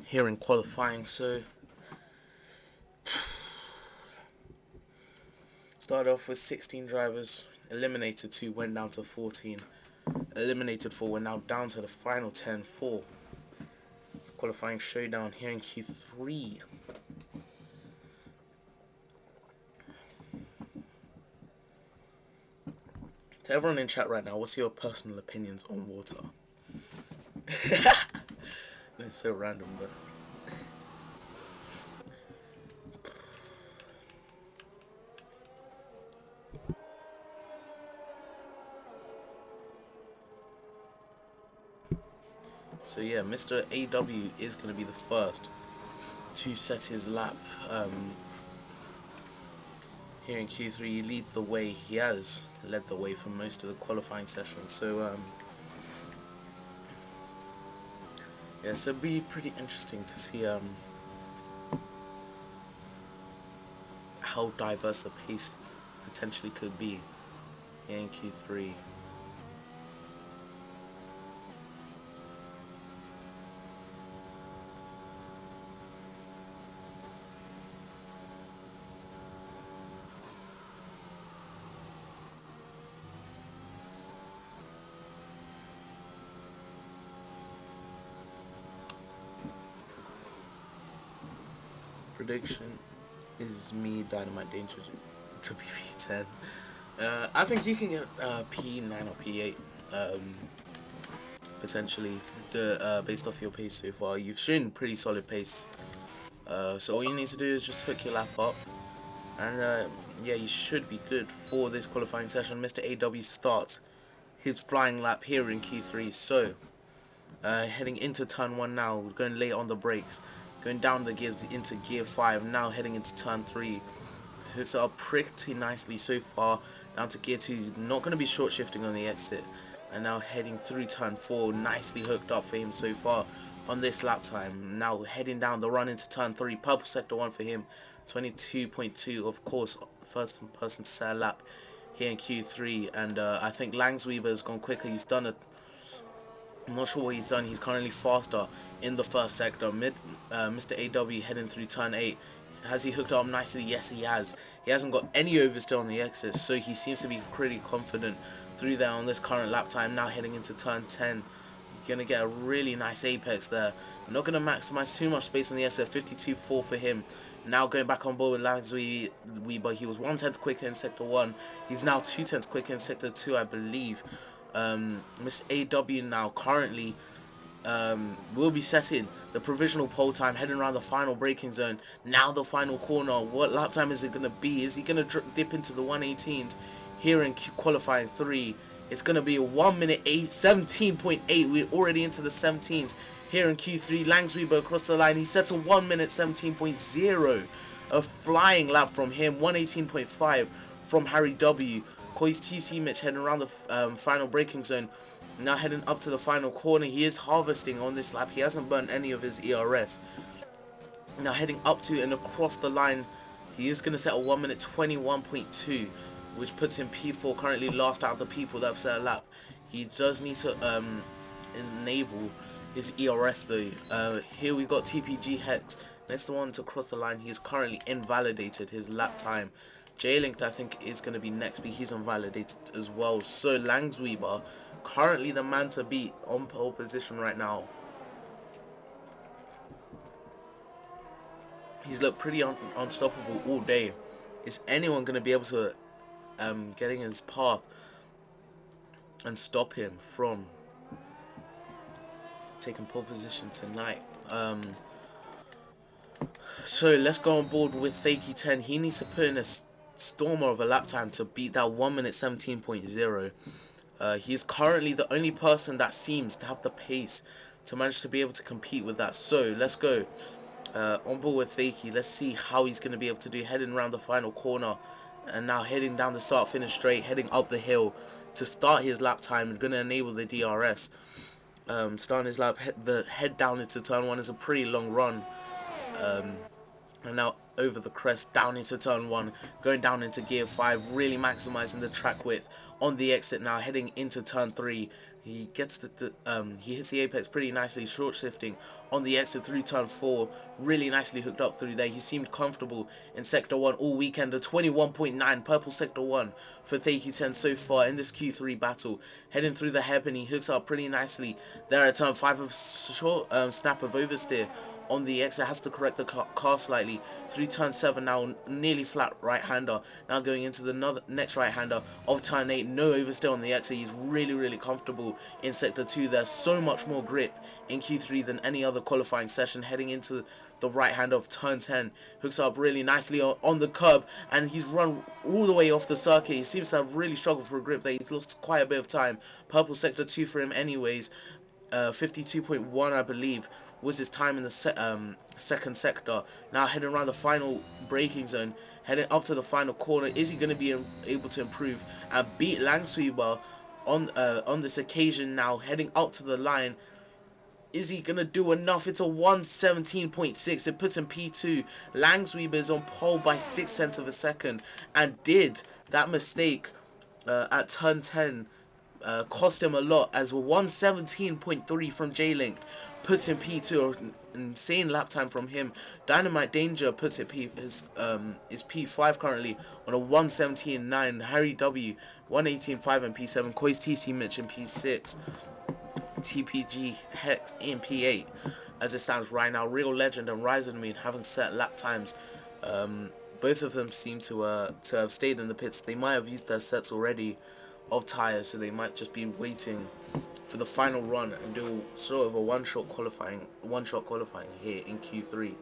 here in qualifying. So started off with 16 drivers, eliminated 2, went down to 14, eliminated 4, we're now down to the final 10 for qualifying showdown here in Q3. To everyone in chat right now, what's your personal opinions on water? It's so random, but so yeah, Mr. AW is going to be the first to set his lap here in Q3. He leads the way. He has led the way for most of the qualifying session. So yeah, so it'll be pretty interesting to see how diverse the pace potentially could be here in Q3. Prediction is me Dynamite Danger to be P10. I think you can get P9 or P8 potentially based off your pace so far. You've shown pretty solid pace. So all you need to do is just hook your lap up. And yeah, you should be good for this qualifying session. Mr. AW starts his flying lap here in Q3. So heading into turn 1 now, going late on the brakes. Going down the gears into gear 5, now heading into turn 3. Hooks it up pretty nicely so far, down to gear 2, not going to be short shifting on the exit. And now heading through turn 4, nicely hooked up for him so far on this lap time. Now heading down the run into turn 3, purple sector 1 for him, 22.2, of course, first person to set a lap here in Q3. And I think Langsweber has gone quicker, he's done a I'm not sure what he's done. He's currently faster in the first sector. Mr. AW heading through turn 8. Has he hooked up nicely? Yes, he has. He hasn't got any oversteer on the exit, so he seems to be pretty confident through there on this current lap time. Now heading into turn 10. You're going to get a really nice apex there. Not going to maximize too much space on the exit. 52.4 for him. Now going back on board with Langsweber. He was 1/10 quicker in sector 1. He's now 2/10 quicker in sector 2, I believe. Mr. AW now currently will be setting the provisional pole time, heading around the final braking zone. Now the final corner. What lap time is it going to be? Is he going to dip into the 118s here in qualifying 3? It's going to be a 1 minute 17.8. We're already into the 17s here in Q3. Langsweber across the line. He sets a 1 minute 17.0. A flying lap from him. 118.5 from Harry W. Koi's TC Mitch heading around the final braking zone. Now heading up to the final corner. He is harvesting on this lap. He hasn't burnt any of his ERS. Now heading up to and across the line. He is going to set a 1 minute 21.2, which puts him P4, currently last out of the people that have set a lap. He does need to enable his ERS though. Here we got TPG Hex. Next one to cross the line. He is currently invalidated his lap time. J-Linked I think is going to be next, but he's invalidated as well. So Langsweber, currently the man to beat on pole position right now. He's looked pretty unstoppable all day. Is anyone going to be able to get in his path and stop him from taking pole position tonight? So let's go on board with Fakey 10. He needs to put in a stormer of a lap time to beat that 1 minute 17.0. He is currently the only person that seems to have the pace to manage to be able to compete with that. So let's go on board with Fakey. Let's see how he's going to be able to do, heading around the final corner and now heading down the start finish straight, heading up the hill to start his lap time. Going to enable the DRS. Starting his lap, the head down into turn 1 is a pretty long run. And now over the crest, down into turn 1, going down into gear 5, really maximizing the track width on the exit. Now heading into turn 3, he gets he hits the apex pretty nicely, short shifting on the exit through turn 4, really nicely hooked up through there. He seemed comfortable in sector 1 all weekend. A 21.9 purple sector 1 for Fakey 10 so far in this Q3 battle. Heading through the hairpin, he hooks up pretty nicely there at turn 5. A short snap of oversteer on the exit, has to correct the car slightly through turn 7. Now nearly flat right hander, now going into the next right hander of turn 8. No oversteer on the exit. He's really comfortable in sector 2 there. So much more grip in Q3 than any other qualifying session. Heading into the right hander of turn 10, hooks up really nicely on the curb, and he's run all the way off the circuit. He seems to have really struggled for a grip there. He's lost quite a bit of time. Purple sector 2 for him anyways. 52.1 I believe was his time in the second sector. Now heading around the final braking zone, heading up to the final corner. Is he going to be able to improve and beat Langsweber on this occasion? Now heading up to the line. Is he going to do enough? It's a 117.6. It puts him P2. Langsweeber is on pole by 6/10 of a second. And did that mistake at turn 10 cost him a lot, as 117.3 from J-Link puts him P2. An insane lap time from him. Dynamite Danger puts it is P5 currently on a 117.9. Harry W 118.5 and P7. Koi's TC Mitch in P6. TPG Hex in P8 as it stands right now. Real Legend and Rise of the Moon haven't set lap times. Both of them seem to have stayed in the pits. They might have used their sets already of tires, so they might just be waiting for the final run and do sort of a one-shot qualifying here in Q3.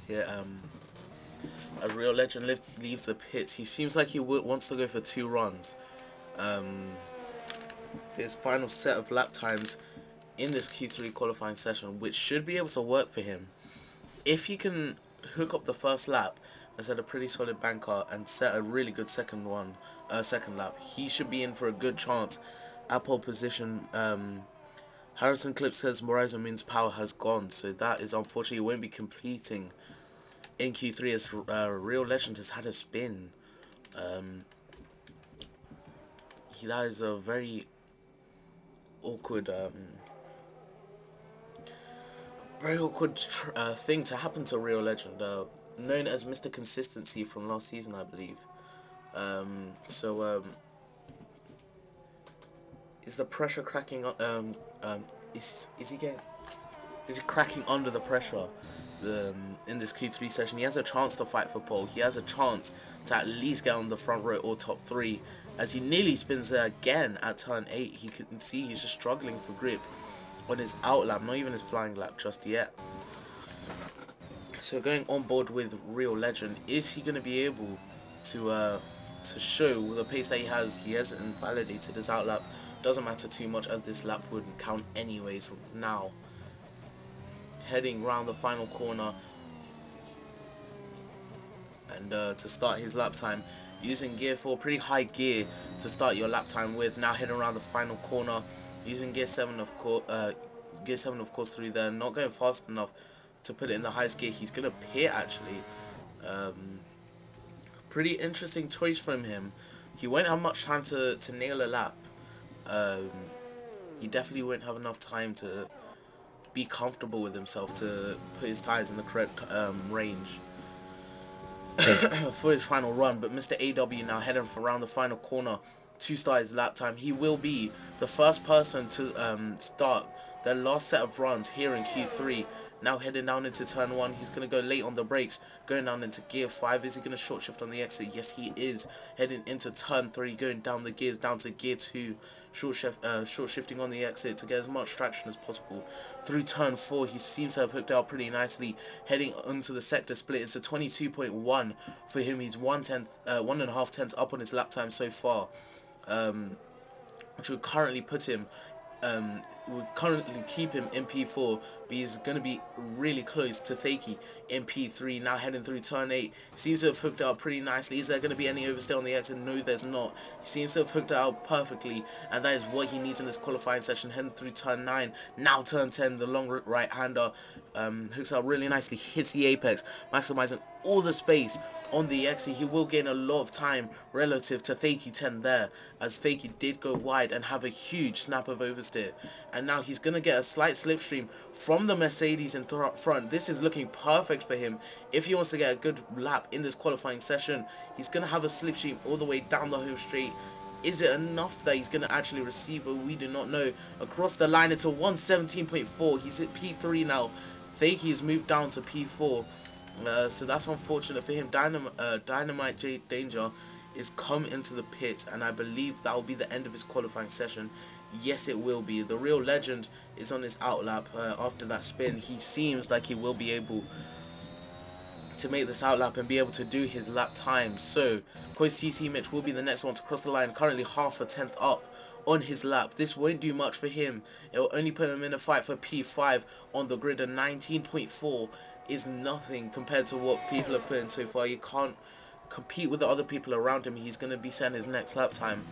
Yeah, as Real Legend leaves the pits, he seems like he wants to go for 2 runs. His final set of lap times in this Q3 qualifying session, which should be able to work for him. If he can hook up the first lap and set a pretty solid banker and set a really good second lap, he should be in for a good chance at pole position. Harrison Clip says Horizon Moon's power has gone, so that is unfortunately won't be completing in Q3 as Real Legend has had a spin. That is a very awkward thing to happen to Real Legend, known as Mr. Consistency from last season, I believe. Is the pressure cracking? Is he cracking under the pressure? In this Q3 session, he has a chance to fight for pole. He has a chance to at least get on the front row or top 3, as he nearly spins there again at turn 8. He can see he's just struggling for grip on his out lap, not even his flying lap just yet. So going on board with Real Legend, is he going to be able to show the pace that he has? He hasn't invalidated his out lap. Doesn't matter too much, as this lap wouldn't count anyways now. Heading round the final corner, and to start his lap time, using gear 4, pretty high gear to start your lap time with. Now heading around the final corner, using gear 7 of course through there, not going fast enough to put it in the highest gear. He's gonna pit actually. Pretty interesting choice from him. He won't have much time to nail a lap. He definitely won't have enough time to be comfortable with himself to put his tires in the correct range for his final run. But Mr. AW now heading for around the final corner to start his lap time. He will be the first person to start their last set of runs here in Q3. Now heading down into turn 1, he's going to go late on the brakes, going down into gear 5. Is he going to short shift on the exit? Yes, he is. Heading into turn 3, going down the gears, down to gear 2. Short shifting on the exit to get as much traction as possible. Through turn 4, he seems to have hooked out pretty nicely. Heading onto the sector split, it's a 22.1 for him. He's 1.5 tenths up on his lap time so far, which would currently put him would currently keep him in P4, but he's going to be really close to Thaki in P3. Now heading through turn 8, seems to have hooked out pretty nicely. Is there going to be any overstay on the exit? No, there's not. He seems to have hooked out perfectly, and that is what he needs in this qualifying session. Heading through turn 9, now turn 10, the long right-hander hooks out really nicely, hits the apex, maximizing all the space on the exit. He will gain a lot of time relative to Thaki 10 there, as Thaki did go wide and have a huge snap of oversteer. And now he's going to get a slight slipstream from the Mercedes in front. This is looking perfect for him. If he wants to get a good lap in this qualifying session, he's going to have a slipstream all the way down the home straight. Is it enough that he's going to actually receive it? We do not know. Across the line, it's a 117.4. He's at P3 now. Thaki has moved down to P4. So that's unfortunate for him. Dynamite Danger is come into the pit, and I believe that will be the end of his qualifying session. Yes, it will be. The Real Legend is on his out lap after that spin. He seems like he will be able to make this out lap and be able to do his lap time. So Koi's TC Mitch will be the next one to cross the line, currently half a tenth up on his lap. This won't do much for him. It will only put him in a fight for P5 on the grid, a 19.4 is nothing compared to what people have put in so far. You can't compete with the other people around him. He's going to be setting his next lap time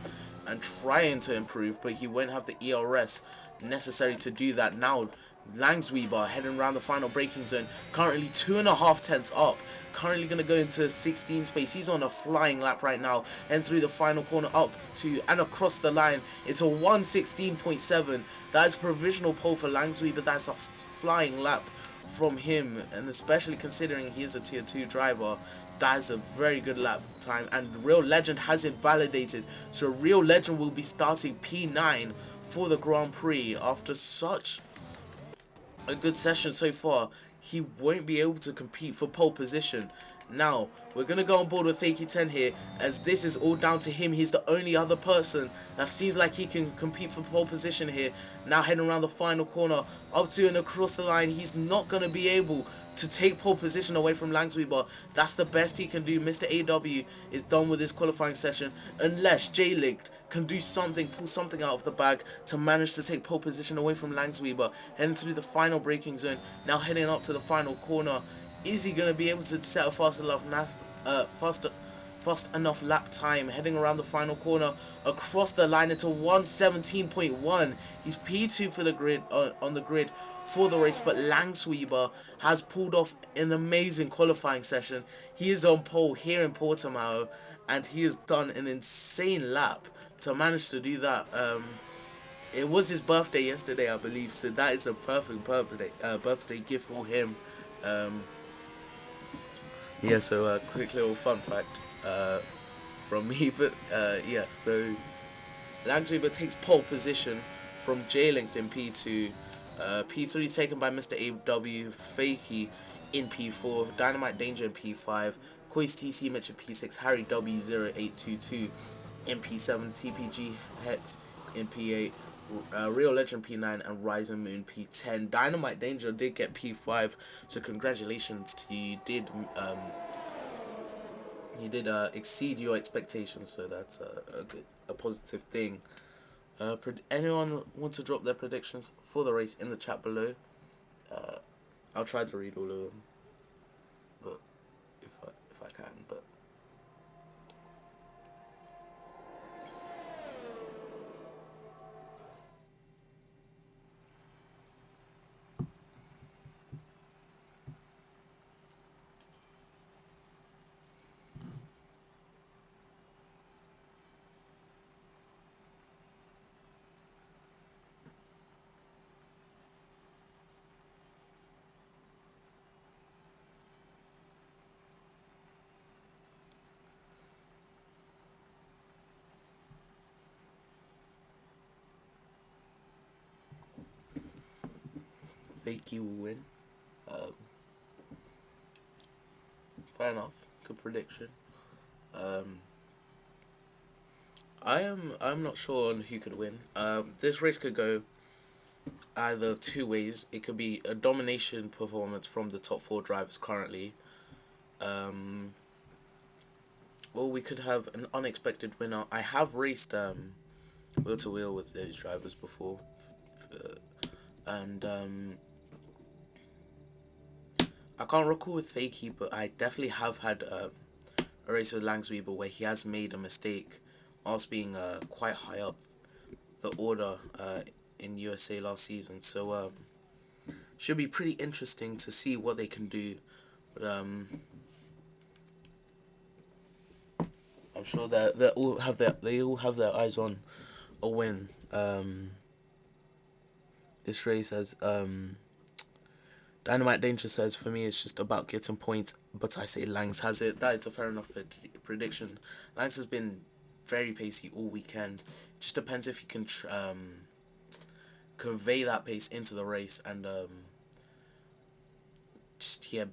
and trying to improve, but he won't have the ERS necessary to do that. Now Langsweber heading around the final braking zone, currently 2.5 tenths up, currently going to go into 16 space. He's on a flying lap right now, and through the final corner up to and across the line, it's a 1:16.7. That's provisional pole for Langsweber. That's a flying lap from him, and especially considering he is a tier 2 driver, that is a very good lap time. And Real Legend has it validated, so Real Legend will be starting P9 for the Grand Prix. After such a good session so far, he won't be able to compete for pole position. Now, we're going to go on board with Fakey 10 here, as this is all down to him. He's the only other person that seems like he can compete for pole position here. Now heading around the final corner, up to and across the line. He's not going to be able to take pole position away from Langsweber. That's the best he can do. Mr. AW is done with his qualifying session, unless J-Linked can do something, pull something out of the bag to manage to take pole position away from Langsweber. Heading through the final braking zone, now heading up to the final corner. Is he going to be able to set a fast enough lap time? Heading around the final corner, across the line into 1:17.1. He's P2 for the grid, on the grid for the race, but Langsweber has pulled off an amazing qualifying session. He is on pole here in Portimao, and he has done an insane lap to manage to do that. It was his birthday yesterday, I believe, so that is a perfect birthday gift for him. Yeah, so a quick little fun fact from me, but yeah, so Langsweber takes pole position from J-Linked in P2, P3 taken by Mr. AW, Fakey in P4, Dynamite Danger in P5, Koi's TC Mitch in P6, Harry W0822 in P7, TPG Hex in P8, Real Legend P9, and Rising Moon P10. Dynamite Danger did get P5, so congratulations to you. You did exceed your expectations, so that's a positive thing. Anyone want to drop their predictions for the race in the chat below? I'll try to read all of them, but if I can, but. Fakey will win. Fair enough. Good prediction. I'm not sure on who could win. This race could go either two ways. It could be a domination performance from the top 4 drivers currently, or we could have an unexpected winner. I have raced wheel to wheel with those drivers before, and I can't recall with Fakey, but I definitely have had a race with Langsweber where he has made a mistake whilst being quite high up the order in USA last season. So should be pretty interesting to see what they can do. But I'm sure that they all have their eyes on a win. This race has Dynamite Danger says, for me it's just about getting points, but I say Langs has it. That is a fair enough prediction. Langs has been very pacey all weekend. Just depends if he can convey that pace into the race and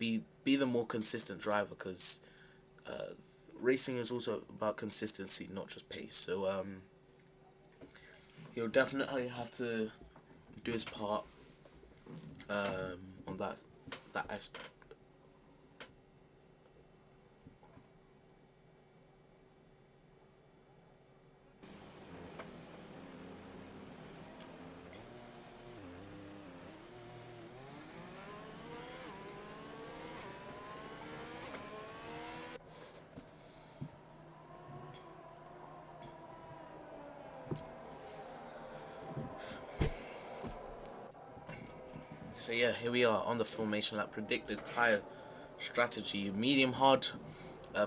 be the more consistent driver, because racing is also about consistency, not just pace. So he'll definitely have to do his part on that aspect. So yeah, here we are on the formation lap. Predicted tyre strategy: medium hard,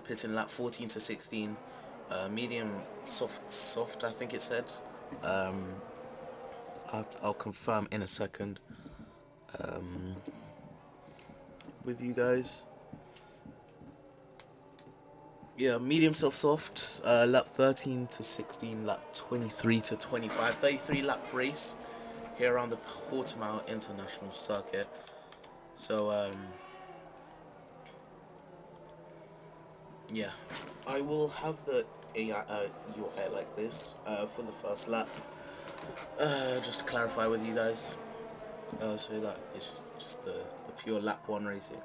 pitting lap 14 to 16. Medium soft. I think it said. Um, I'll confirm in a second. Um, with you guys. Yeah, medium soft. Lap 13 to 16. Lap 23 to 25. 33 lap race here around the Portugal International Circuit. So yeah, I will have the UI like this for the first lap. Just to clarify with you guys, so that it's just the pure lap one racing.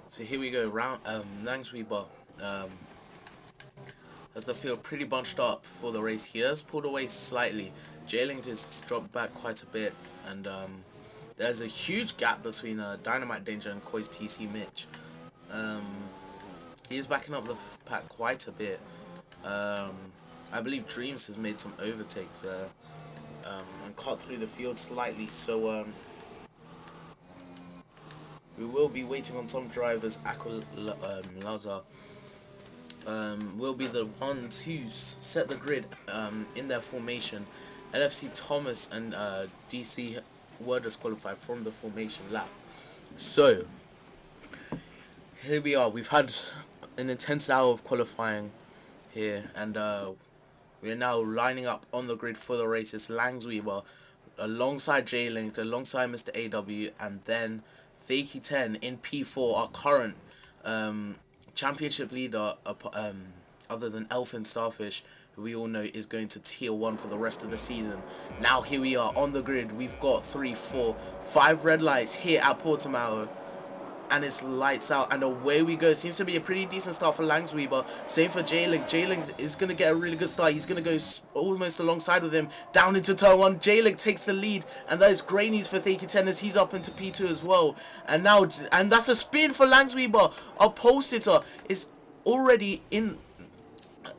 So here we go, round Langsweber has the field pretty bunched up for the race. He has pulled away slightly. J-Link has dropped back quite a bit, and there's a huge gap between Dynamite Danger and Koi's TC Mitch. He's backing up the pack quite a bit. I believe Dreams has made some overtakes there and cut through the field slightly, so we will be waiting on some drivers. Lazar will be the ones who set the grid in their formation. LFC Thomas and DC were disqualified from the formation lap. So here we are. We've had an intense hour of qualifying here, and we are now lining up on the grid for the races. Langsweber alongside J-Link, alongside Mr. AW, and then Fakey 10 in P4, our current championship leader, other than Elfin Starfish, who we all know is going to tier 1 for the rest of the season. Now here we are on the grid. We've got 3, 4, 5 red lights here at Portimao, and it's lights out, and away we go. Seems to be a pretty decent start for Langsweber. Same for J-Link. J-Link is going to get a really good start. He's going to go almost alongside with him down into turn 1. J-Link takes the lead, and that is great news for Thaki Tennis. He's up into P2 as well. And that's a spin for Langsweber. Our pole sitter is already in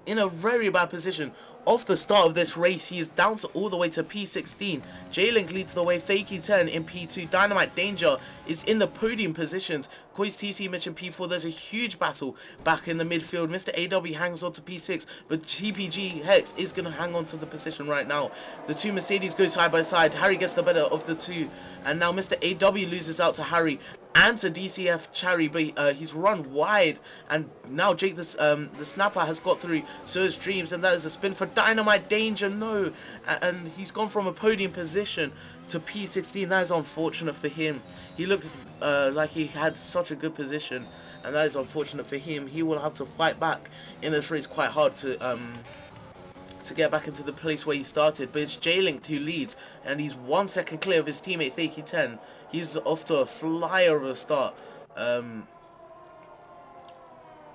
a very bad position. Off the start of this race, he is down to all the way to P16. J-Link leads the way, Fakey 10 in P2. Dynamite Danger is in the podium positions. Koi's TC Mitch in P4. There's a huge battle back in the midfield. Mr. AW hangs on to P6, but TPG Hex is going to hang on to the position right now. The two Mercedes go side by side. Harry gets the better of the two, and now Mr. AW loses out to Harry and to DCF Cherry, but he's run wide, and now Jake the Snapper has got through, so is Dreams, and that is a spin for Dynamite Danger. No, and he's gone from a podium position to P16. That is unfortunate for him. He looked like he had such a good position, and that is unfortunate for him. He will have to fight back in this race quite hard to get back into the place where he started, but it's J-Link who leads, and he's 1 second clear of his teammate Fakey 10. He's off to a flyer of a start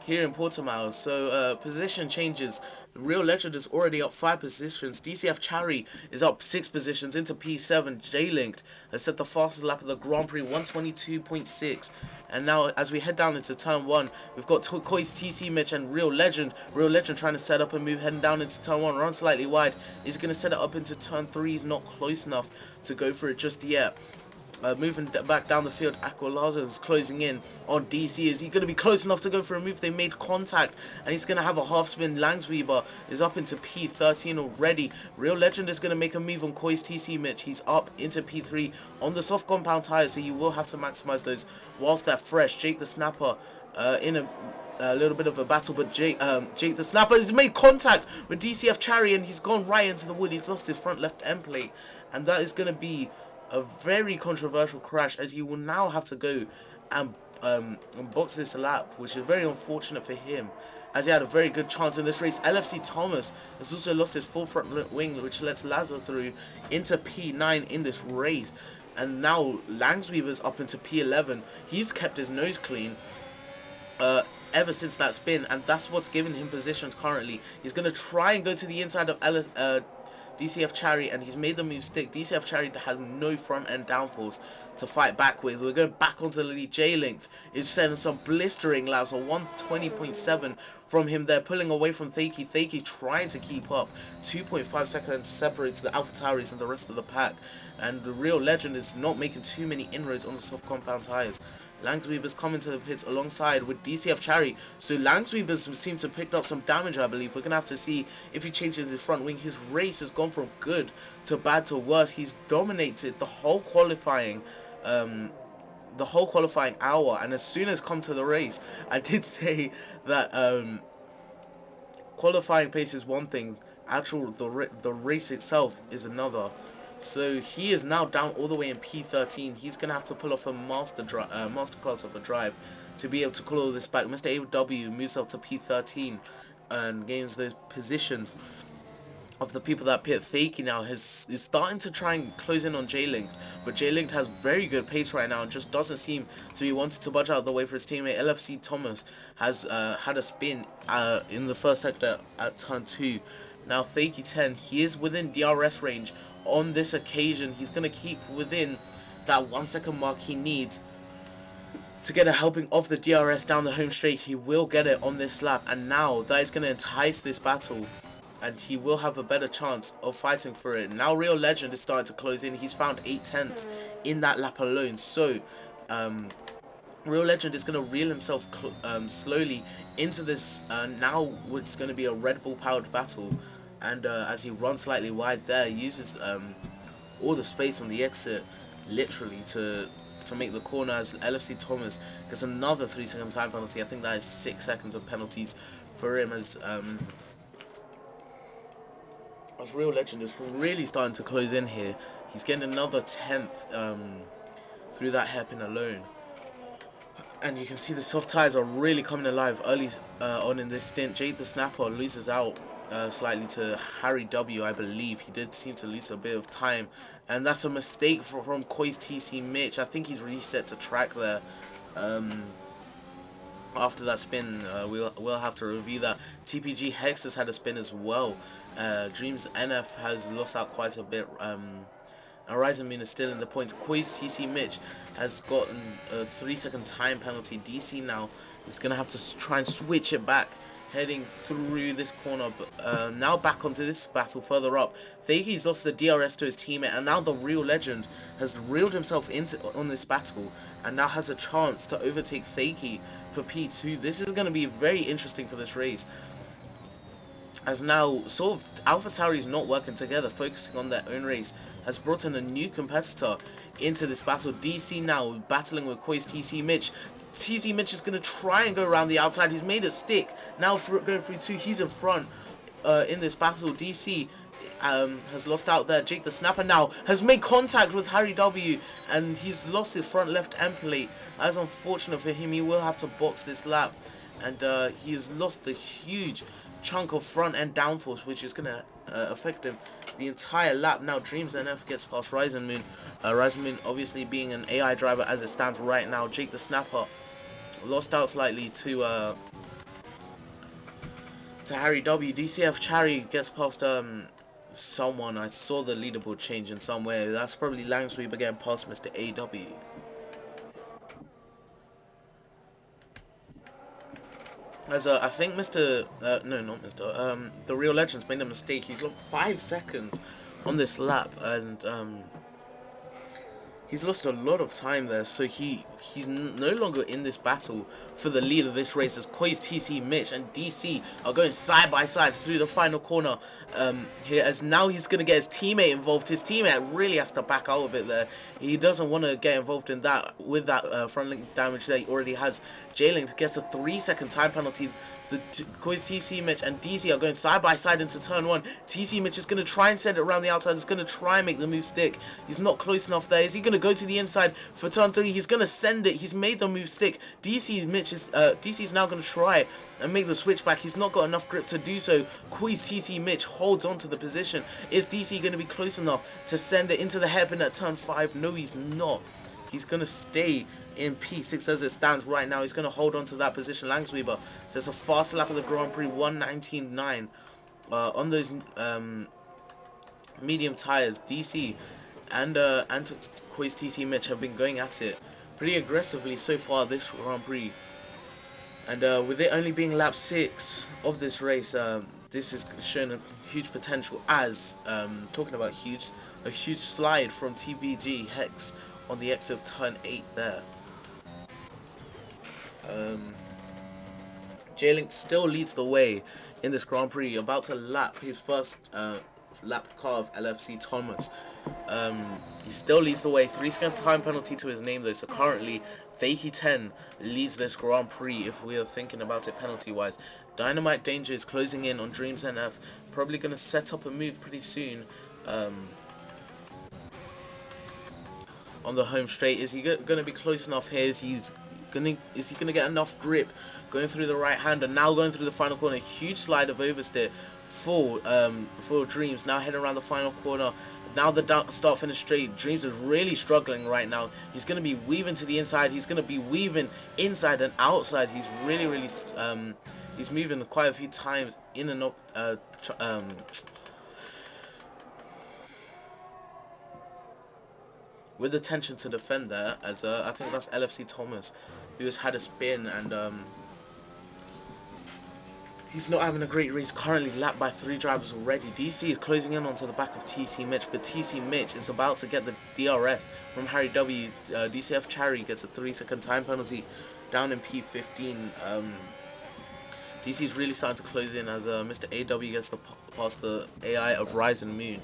here in Portimao. So position changes. Real Legend is already up 5 positions. DCF Cherry is up 6 positions into P7. J-Link has set the fastest lap of the Grand Prix, 122.6. And now, as we head down into turn 1, we've got Koi's TC Mitch and Real Legend. Real Legend trying to set up and move, heading down into turn 1. Run slightly wide. He's going to set it up into turn 3. He's not close enough to go for it just yet. Moving back down the field, Aqualazo is closing in on DC. Is he going to be close enough to go for a move? They made contact, and he's going to have a half spin. Langsweber is up into P13 already. Real Legend is going to make a move on Koi's TC Mitch. He's up into P3 on the soft compound tires, so you will have to maximize those whilst they're fresh. Jake the Snapper in a little bit of a battle, but Jake the Snapper has made contact with DCF Cherry, and he's gone right into the wood. He's lost his front left end plate, and that is going to be a very controversial crash, as you will now have to go and box this lap, which is very unfortunate for him, as he had a very good chance in this race. LFC Thomas has also lost his full front wing, which lets Lazo through into P9 in this race, and now Langsweber's up into P11. He's kept his nose clean ever since that spin, and that's what's giving him positions currently. He's going to try and go to the inside of DCF Cherry, and he's made the move stick. DCF Cherry has no front end downforce to fight back with. We're going back onto the lead. J-Link is sending some blistering laps, a 120.7 from him there, pulling away from Thaki. Thaki trying to keep up. 2.5 seconds separates the AlphaTauris and the rest of the pack. And the Real Legend is not making too many inroads on the soft compound tyres. Langsweeper's coming to the pits alongside with DCF Cherry. So Langsweeper's seem to have picked up some damage, I believe. We're going to have to see if he changes his front wing. His race has gone from good to bad to worse. He's dominated the whole qualifying hour, and as soon as come to the race, I did say that qualifying pace is one thing, the race itself is another. So he is now down all the way in P13. He's gonna have to pull off a masterclass of a drive to be able to call all this back. Mr. AW moves up to P13 and gains the positions of the people that pit. Thaki now is starting to try and close in on J-Link, but J-Link has very good pace right now and just doesn't seem to be wanting to budge out of the way for his teammate. LFC Thomas has had a spin in the first sector at turn 2. Now Thaki 10, he is within DRS range on this occasion. He's going to keep within that 1 second mark he needs to get a helping of the DRS down the home straight. He will get it on this lap, and now that is going to entice this battle, and he will have a better chance of fighting for it. Now Real Legend is starting to close in. He's found 8/10 in that lap alone. So Real Legend is going to reel himself slowly into this. Now it's going to be a Red Bull powered battle. And as he runs slightly wide there, he uses all the space on the exit literally to make the corner, as LFC Thomas gets another 3 second time penalty. I think that is 6 seconds of penalties for him, as Real Legend is really starting to close in here. He's getting another 10th through that hairpin alone. And you can see the soft tyres are really coming alive early on in this stint. Jade the Snapper loses out slightly to Harry W, I believe. He did seem to lose a bit of time, and that's a mistake from Koi's TC Mitch. I think he's reset to track there. After that spin, we'll have to review that. TPG Hex has had a spin as well. Dreams NF has lost out quite a bit. Horizon Moon is still in the points. Koi's TC Mitch has gotten a 3 second time penalty. DC now is going to have to try and switch it back, heading through this corner, but now back onto this battle further up. Thaki's lost the DRS to his teammate, and now the Real Legend has reeled himself on this battle and now has a chance to overtake Thaki for P2. This is going to be very interesting for this race, as now sort of AlphaTauri is not working together, focusing on their own race, has brought in a new competitor into this battle. DC now battling with Koi's TC Mitch. TC Mitch is going to try and go around the outside. He's made a stick. Now going through 2, he's in front in this battle. DC has lost out there. Jake the Snapper now has made contact with Harry W, and he's lost his front left end plate. That's unfortunate for him. He will have to box this lap, and he's lost a huge chunk of front end downforce, which is going to affect him the entire lap. Now Dreams NF gets past Horizon Moon. Horizon Moon obviously being an AI driver as it stands right now. Jake the Snapper lost out slightly to Harry W. DCF Cherry gets past someone. I saw the leaderboard change in some way. That's probably Langsweeper getting past Mr. AW. As I think Mr. No, not Mr. The Real Legend's made a mistake. He's lost 5 seconds on this lap, and he's lost a lot of time there. So he's no longer in this battle for the lead of this race, as Koi's TC Mitch and DC are going side by side through the final corner here, as now he's going to get his teammate involved. His teammate really has to back out of it there. He doesn't want to get involved in that with that front link damage that he already has. J-Link gets a 3 second time penalty. The Koi's TC Mitch and DC are going side by side into turn 1. TC Mitch is going to try and send it around the outside. He's going to try and make the move stick. He's not close enough there. Is he going to go to the inside for turn 3? He's going to send it. He's made the move stick. DC's now going to try and make the switch back. He's not got enough grip to do so. Koi's TC Mitch holds on to the position. Is DC going to be close enough to send it into the hairpin at turn 5? No, he's not. He's going to stay in P6 as it stands right now. He's going to hold on to that position. Langsweeper says a fast lap of the Grand Prix, 1:19.9. On those medium tires. DC and Quiz TC Mitch have been going at it pretty aggressively so far this Grand Prix. And with it only being lap 6 of this race, this is showing a huge potential as, talking about huge, a huge slide from TBG Hex on the exit of turn 8 there. J-Link still leads the way in this Grand Prix, about to lap his first lap car of LFC Thomas. He still leads the way. 3-second time penalty to his name though, so currently Fakey 10 leads this Grand Prix if we are thinking about it penalty wise. Dynamite Danger is closing in on Dreams NF, probably going to set up a move pretty soon on the home straight. Is he going to be close enough here? Is he going to get enough grip going through the right hander? Now going through the final corner, huge slide of oversteer for Dreams. Now heading around the final corner. Now the start finish straight. Dreams is really struggling right now. He's going to be weaving to the inside. He's going to be weaving inside and outside. He's really he's moving quite a few times in and up. With attention to defend there, as I think that's LFC Thomas, who has had a spin and he's not having a great race. Currently lapped by 3 drivers already. DC is closing in onto the back of TC Mitch, but TC Mitch is about to get the DRS from Harry W. DCF Cherry gets a 3-second time penalty down in P15. DC is really starting to close in as Mr. AW gets past the AI of Rise and Moon.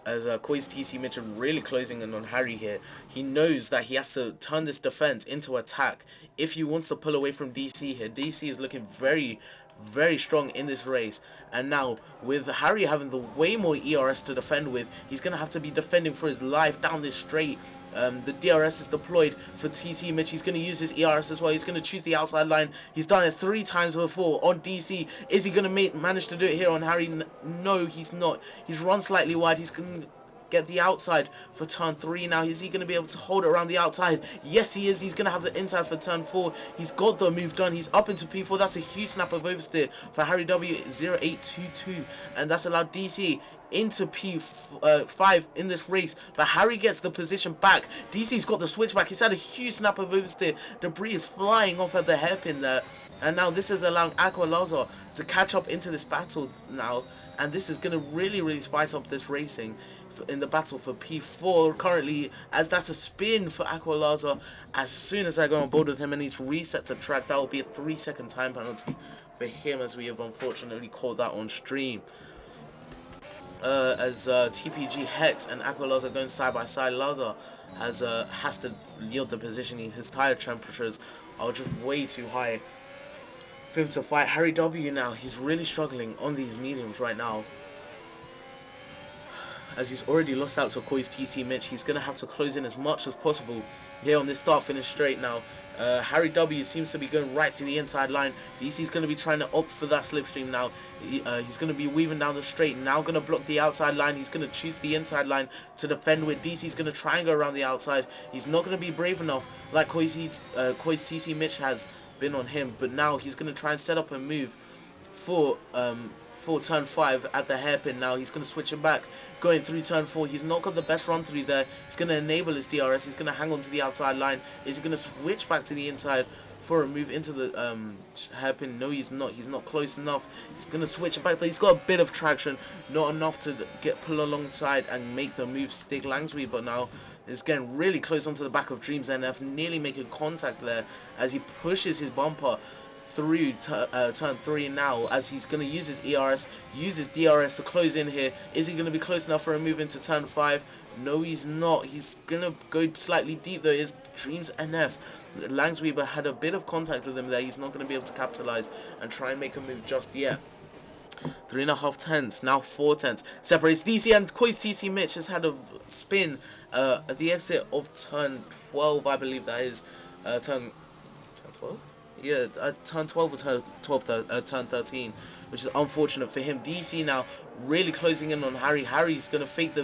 As Koi's TC Mitch really closing in on Harry here. He knows that he has to turn this defense into attack if he wants to pull away from DC here. DC is looking very strong in this race, and now with Harry having the way more ERS to defend with, he's going to have to be defending for his life down this straight. The DRS is deployed for TC Mitch. He's going to use his ERS as well. He's going to choose the outside line. He's done it 3 times before on DC. Is he going to manage to do it here on Harry? No, he's not. He's run slightly wide. He's going to get the outside for turn 3 now. Is he going to be able to hold it around the outside? Yes, he is. He's going to have the inside for turn 4. He's got the move done. He's up into P4. That's a huge snap of oversteer for Harry W. 0822, and that's allowed DC into P5 in this race, but Harry gets the position back. DC's got the switchback. He's had a huge snap of oversteer. Debris is flying off at the hairpin there, and now this is allowing Aqua Laza to catch up into this battle now, and this is going to really spice up this racing in the battle for P4 currently, as that's a spin for Aqua Laza. As soon as I go on board with him and he's reset to track, that will be a 3-second time penalty for him, as we have unfortunately caught that on stream. As TPG Hex and Aqua Laza going side by side, Laza has to yield the positioning. His tire temperatures are just way too high for him to fight. Harry W now, he's really struggling on these mediums right now, as he's already lost out to Koi's TC Mitch. He's going to have to close in as much as possible here on this start finish straight now. Harry W seems to be going right to the inside line. DC's going to be trying to opt for that slipstream now. He's going to be weaving down the straight, now going to block the outside line. He's going to choose the inside line to defend with. DC's going to try and go around the outside. He's not going to be brave enough like Koi's TC Mitch has been on him, but now he's going to try and set up a move for turn 5 at the hairpin. Now he's going to switch it back going through turn 4. He's not got the best run through there. He's going to enable his DRS. He's going to hang on to the outside line. Is he going to switch back to the inside for a move into the hairpin? No, he's not. He's not close enough. He's going to switch it back. He's got a bit of traction, not enough to pull alongside and make the move stick Langsby, but now is getting really close onto the back of Dreams NF, nearly making contact there as he pushes his bumper through turn 3 now, as he's going to use his ERS, use his DRS to close in here. Is he going to be close enough for a move into turn 5? No, he's not. He's going to go slightly deep though. Is Dreams NF. Langsweber had a bit of contact with him there. He's not going to be able to capitalize and try and make a move just yet. 3.5 tenths, now 4 tenths separates DC, and Koi's TC Mitch has had a spin at the exit of turn 12, I believe that is. Turn 12? Yeah, turn 12 or turn 13, which is unfortunate for him. DC now really closing in on Harry. Harry's going to fake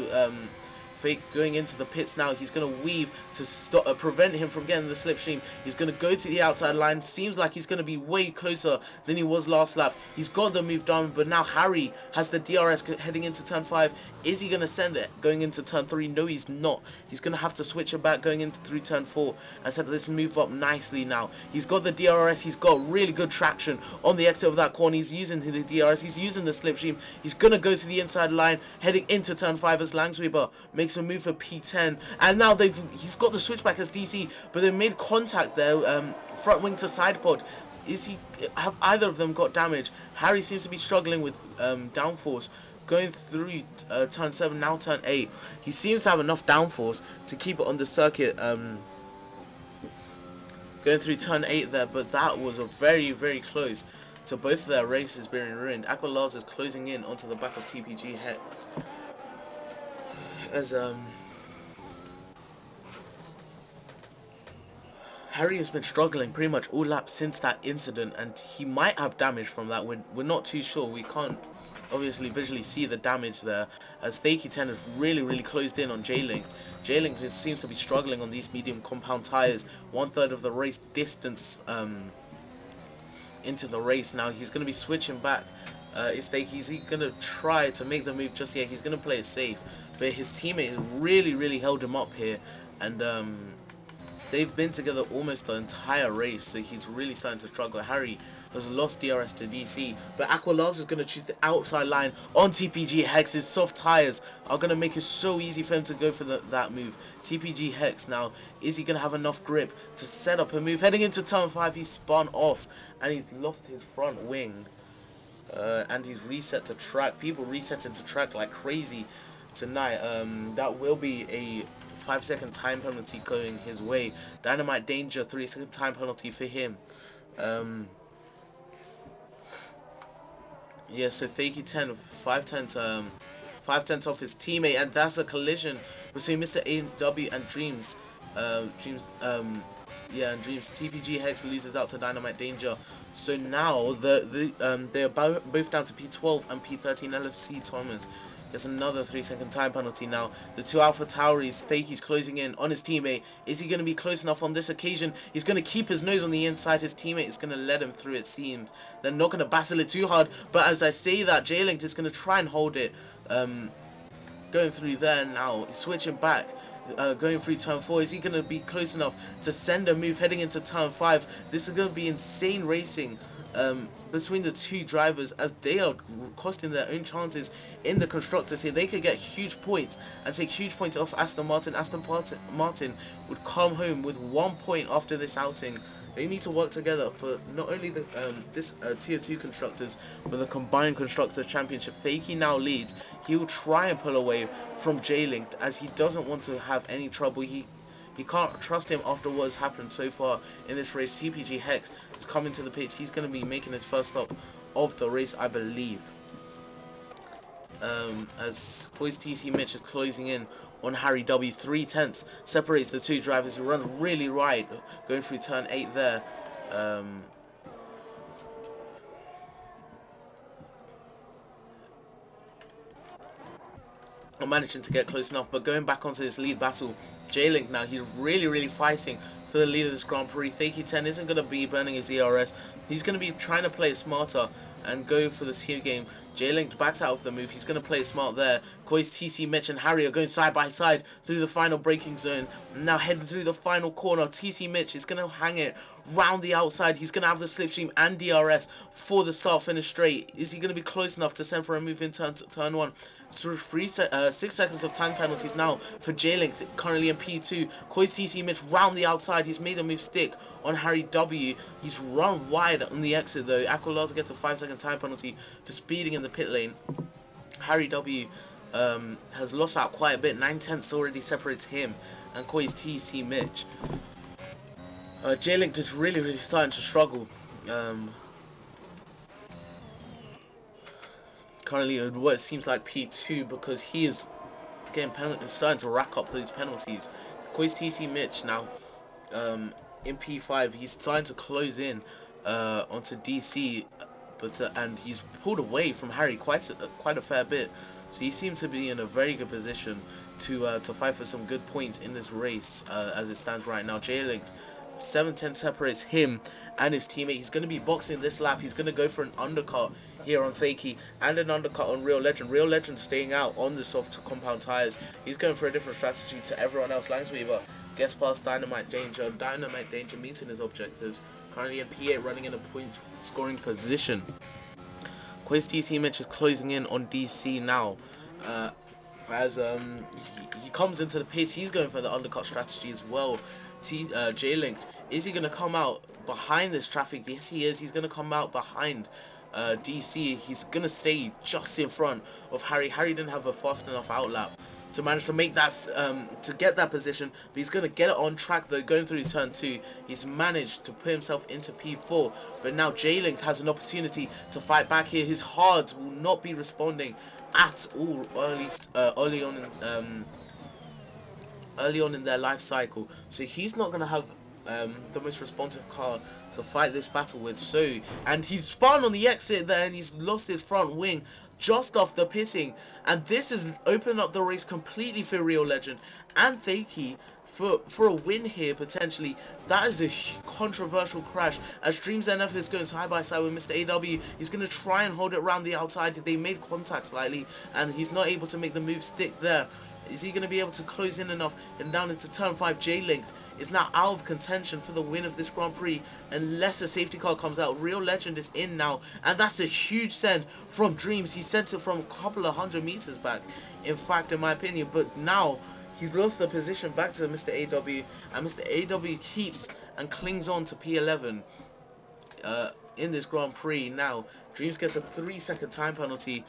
Fake going into the pits now. He's going to weave to stop, prevent him from getting the slipstream. He's going to go to the outside line. Seems like he's going to be way closer than he was last lap. He's got the move done, but now Harry has the DRS heading into turn 5. Is he going to send it going into turn 3? No, he's not. He's going to have to switch it back going into through turn 4 and set this move up nicely now. He's got the DRS. He's got really good traction on the exit of that corner. He's using the DRS. He's using the slipstream. He's going to go to the inside line heading into turn 5 as Langsweber makes a move for P10. And now he's got the switchback as DC, but they made contact there, front wing to side pod. Have either of them got damage? Harry seems to be struggling with downforce going through turn 7, now turn 8. He seems to have enough downforce to keep it on the circuit going through turn 8 there, but that was a very, very close to both of their races being ruined. Aquilaz is closing in onto the back of TPG Hex as Harry has been struggling pretty much all laps since that incident, and he might have damage from that. We're not too sure. We can't obviously visually see the damage there, as Fakey 10 has really closed in on J-Link. J-Link seems to be struggling on these medium compound tires. 1/3 of the race distance into the race now. He's going to be switching back. Is he going to try to make the move just yet? He's going to play it safe, but his teammate really held him up here, and they've been together almost the entire race, so he's really starting to struggle. Harry has lost DRS to DC, but Aquilaz is going to choose the outside line on TPG Hex. His soft tires are going to make it so easy for him to go for that move. TPG Hex now, is he going to have enough grip to set up a move? Heading into turn 5, he's spun off, and he's lost his front wing. And he's reset to track. People resetting to track like crazy tonight. That will be a 5-second time penalty going his way. Dynamite Danger, 3-second time penalty for him. Yeah, so Fakey 10, 5/10 off his teammate, and that's a collision between Mr. AW and Dreams. And Dreams. TPG Hex loses out to Dynamite Danger. So now they are both down to P12 and P13. LFC Thomas gets another 3-second time penalty now. The two Alpha Tauris, Fakey's closing in on his teammate. Is he going to be close enough on this occasion? He's going to keep his nose on the inside. His teammate is going to let him through, it seems. They're not going to battle it too hard, but as I say that, J-Link is going to try and hold it. Going through there now, switching back. Going through turn 4, is he going to be close enough to send a move heading into turn 5? This is going to be insane racing between the two drivers, as they are costing their own chances in the constructors here. They could get huge points and take huge points off Aston Martin. Aston Martin would come home with 1 point after this outing. They need to work together for not only the this tier 2 constructors, but the combined constructors championship. Fakey now leads. He will try and pull away from J-Link, as he doesn't want to have any trouble. He can't trust him after what has happened so far in this race. TPG Hex is coming to the pits. He's going to be making his first stop of the race, I believe. As Boys TC Mitch is closing in on Harry W. 3/10 separates the two drivers. He runs really right going through turn 8 there. Not managing to get close enough, but going back onto this lead battle. J-Link now, he's really fighting for the lead of this Grand Prix. Fakey 10 isn't going to be burning his ERS. He's going to be trying to play it smarter and go for the team game. J-Link backs out of the move. He's going to play it smart there. Koi's TC Mitch and Harry are going side by side through the final braking zone. Now heading through the final corner. TC Mitch is going to hang it round the outside. He's going to have the slipstream and DRS for the start finish straight. Is he going to be close enough to send for a move in turn 1? So 6 seconds of time penalties now for J-Link, currently in P2. Koi's TC Mitch round the outside. He's made a move stick on Harry W. He's run wide on the exit though. Aquilaz gets a 5-second time penalty for speeding in the pit lane. Harry W has lost out quite a bit. 9/10 already separates him and Koi's TC Mitch. J-Link just really starting to struggle. Currently in what seems like P2, because he is getting starting to rack up those penalties. Koi's TC Mitch now in P5. He's starting to close in onto DC, but and he's pulled away from Harry quite a fair bit. So he seems to be in a very good position to fight for some good points in this race as it stands right now. J-Link 7-10 separates him and his teammate. He's going to be boxing this lap. He's going to go for an undercut here on Fakey and an undercut on Real Legend. Real Legend staying out on the soft compound tires. He's going for a different strategy to everyone else. Linesweaver gets past Dynamite Danger. Dynamite Danger meeting his objectives. Currently in P8 running in a point scoring position. Quiz TC Mitch is closing in on DC now. As he comes into the pace, he's going for the undercut strategy as well. J-Link, is he going to come out behind this traffic? Yes, he is. He's going to come out behind DC. He's going to stay just in front of Harry. Harry didn't have a fast enough outlap to manage to make that, to get that position, but he's going to get it on track though, going through turn 2. He's managed to put himself into P4, but now J-Link has an opportunity to fight back here. His hards will not be responding at all early on in their life cycle, so he's not going to have the most responsive car to fight this battle with. So, and he's spun on the exit there, and he's lost his front wing just off the pitting, and this has opened up the race completely for Real Legend and Fakey for a win here potentially. That is a controversial crash as Dreams NF is going side by side with Mr. AW. He's going to try and hold it around the outside. They made contact slightly and he's not able to make the move stick there. Is he going to be able to close in enough? And down into turn 5, J-Link is now out of contention for the win of this Grand Prix unless a safety car comes out. Real Legend is in now, and that's a huge send from Dreams. He sent it from a couple of 100 meters back, in fact, in my opinion, but now he's lost the position back to Mr. AW, and Mr. AW keeps and clings on to P11 in this Grand Prix. Now Dreams gets a 3-second time penalty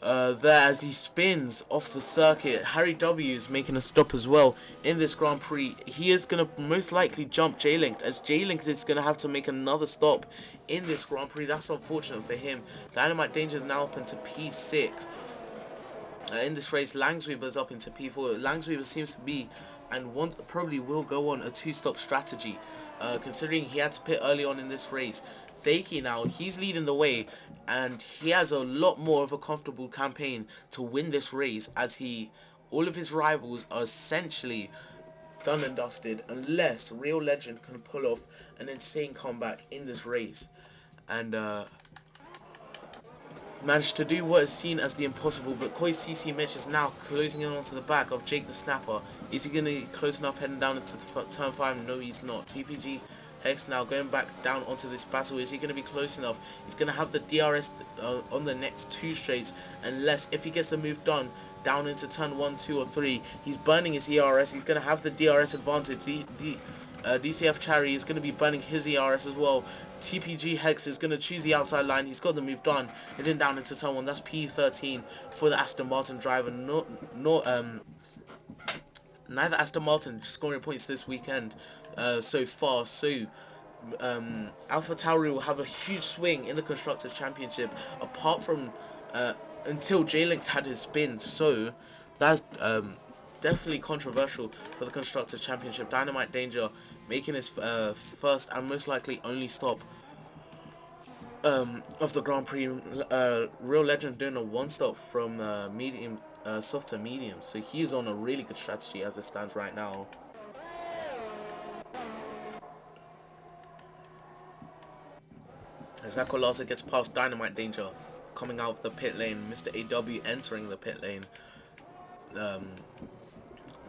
there as he spins off the circuit. Harry W is making a stop as well in this Grand Prix. He is going to most likely jump J-Link, as J-Link is going to have to make another stop in this Grand Prix. That's unfortunate for him. Dynamite Danger is now up into P6. In this race, Langsweeper is up into P4. Langsweeper seems to be, and probably will go on, a 2-stop strategy, considering he had to pit early on in this race. Fakey now, he's leading the way, and he has a lot more of a comfortable campaign to win this race, as all of his rivals are essentially done and dusted, unless Real Legend can pull off an insane comeback in this race and managed to do what is seen as the impossible. But Koi CC Mitch is now closing in onto the back of Jake the Snapper. Is he going to be close enough heading down into turn 5? No, he's not. TPG Hex now going back down onto this battle. Is he going to be close enough? He's going to have the DRS on the next 2 straights, unless if he gets the move done down into turn 1, 2 or 3, he's burning his ERS. He's going to have the DRS advantage. DCF Cherry is going to be burning his ERS as well. TPG Hex is going to choose the outside line. He's got the move done, and then down into turn 1. That's P13 for the Aston Martin driver. Neither Aston Martin scoring points this weekend so far. So Alpha Tauri will have a huge swing in the Constructors Championship, apart from until J-Link had his spin. So that's definitely controversial for the Constructors Championship. Dynamite Danger making his first and most likely only stop of the Grand Prix. Real Legend doing a 1-stop from medium, soft to medium, so he's on a really good strategy as it stands right now. As Akolasa gets past Dynamite Danger coming out of the pit lane, Mr. AW entering the pit lane.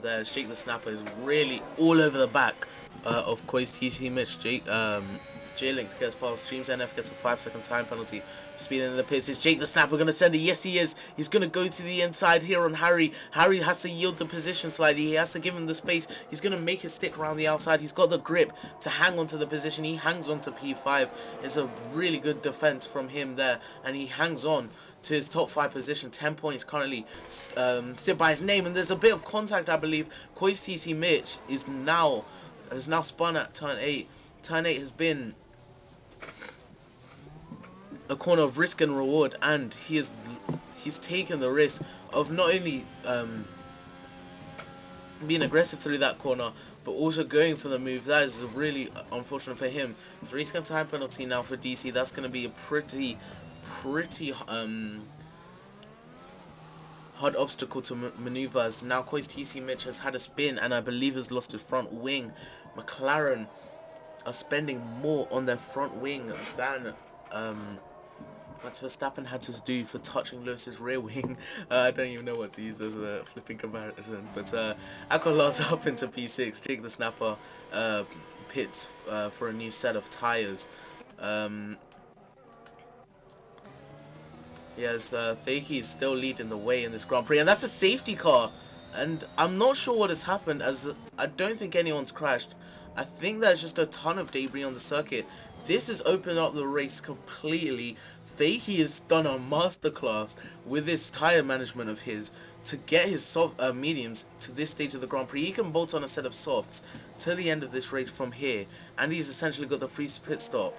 There's Jake the Snapper is really all over the back of Koi's TC Mitch. J-Link gets past. Dreams NF gets a 5-second time penalty. Speeding in the pits. Is Jake the Snapper going to send it? Yes, he is. He's going to go to the inside here on Harry. Harry has to yield the position slightly. He has to give him the space. He's going to make it stick around the outside. He's got the grip to hang onto the position. He hangs on to P5. It's a really good defense from him there, and he hangs on to his top 5 position. 10 points currently sit by his name, and there's a bit of contact, I believe. Koi's TC Mitch has now spun at turn 8. Turn 8 has been a corner of risk and reward, and he's taken the risk of not only being aggressive through that corner, but also going for the move. That is really unfortunate for him. 3-second time penalty now for DC. That's going to be a pretty hard obstacle to maneuver, as now Koi's TC Mitch has had a spin and I believe has lost his front wing. McLaren are spending more on their front wing than Max Verstappen had to do for touching Lewis's rear wing. I don't even know what to use as a flipping comparison. But Aqualar's up into P6. Jake the Snapper pits for a new set of tyres. Yes, Fakey is still leading the way in this Grand Prix. And that's a safety car. And I'm not sure what has happened, as I don't think anyone's crashed. I think there's just a ton of debris on the circuit. This has opened up the race completely. Fakey has done a masterclass with this tyre management of his to get his mediums to this stage of the Grand Prix. He can bolt on a set of softs to the end of this race from here, and he's essentially got the free pit stop.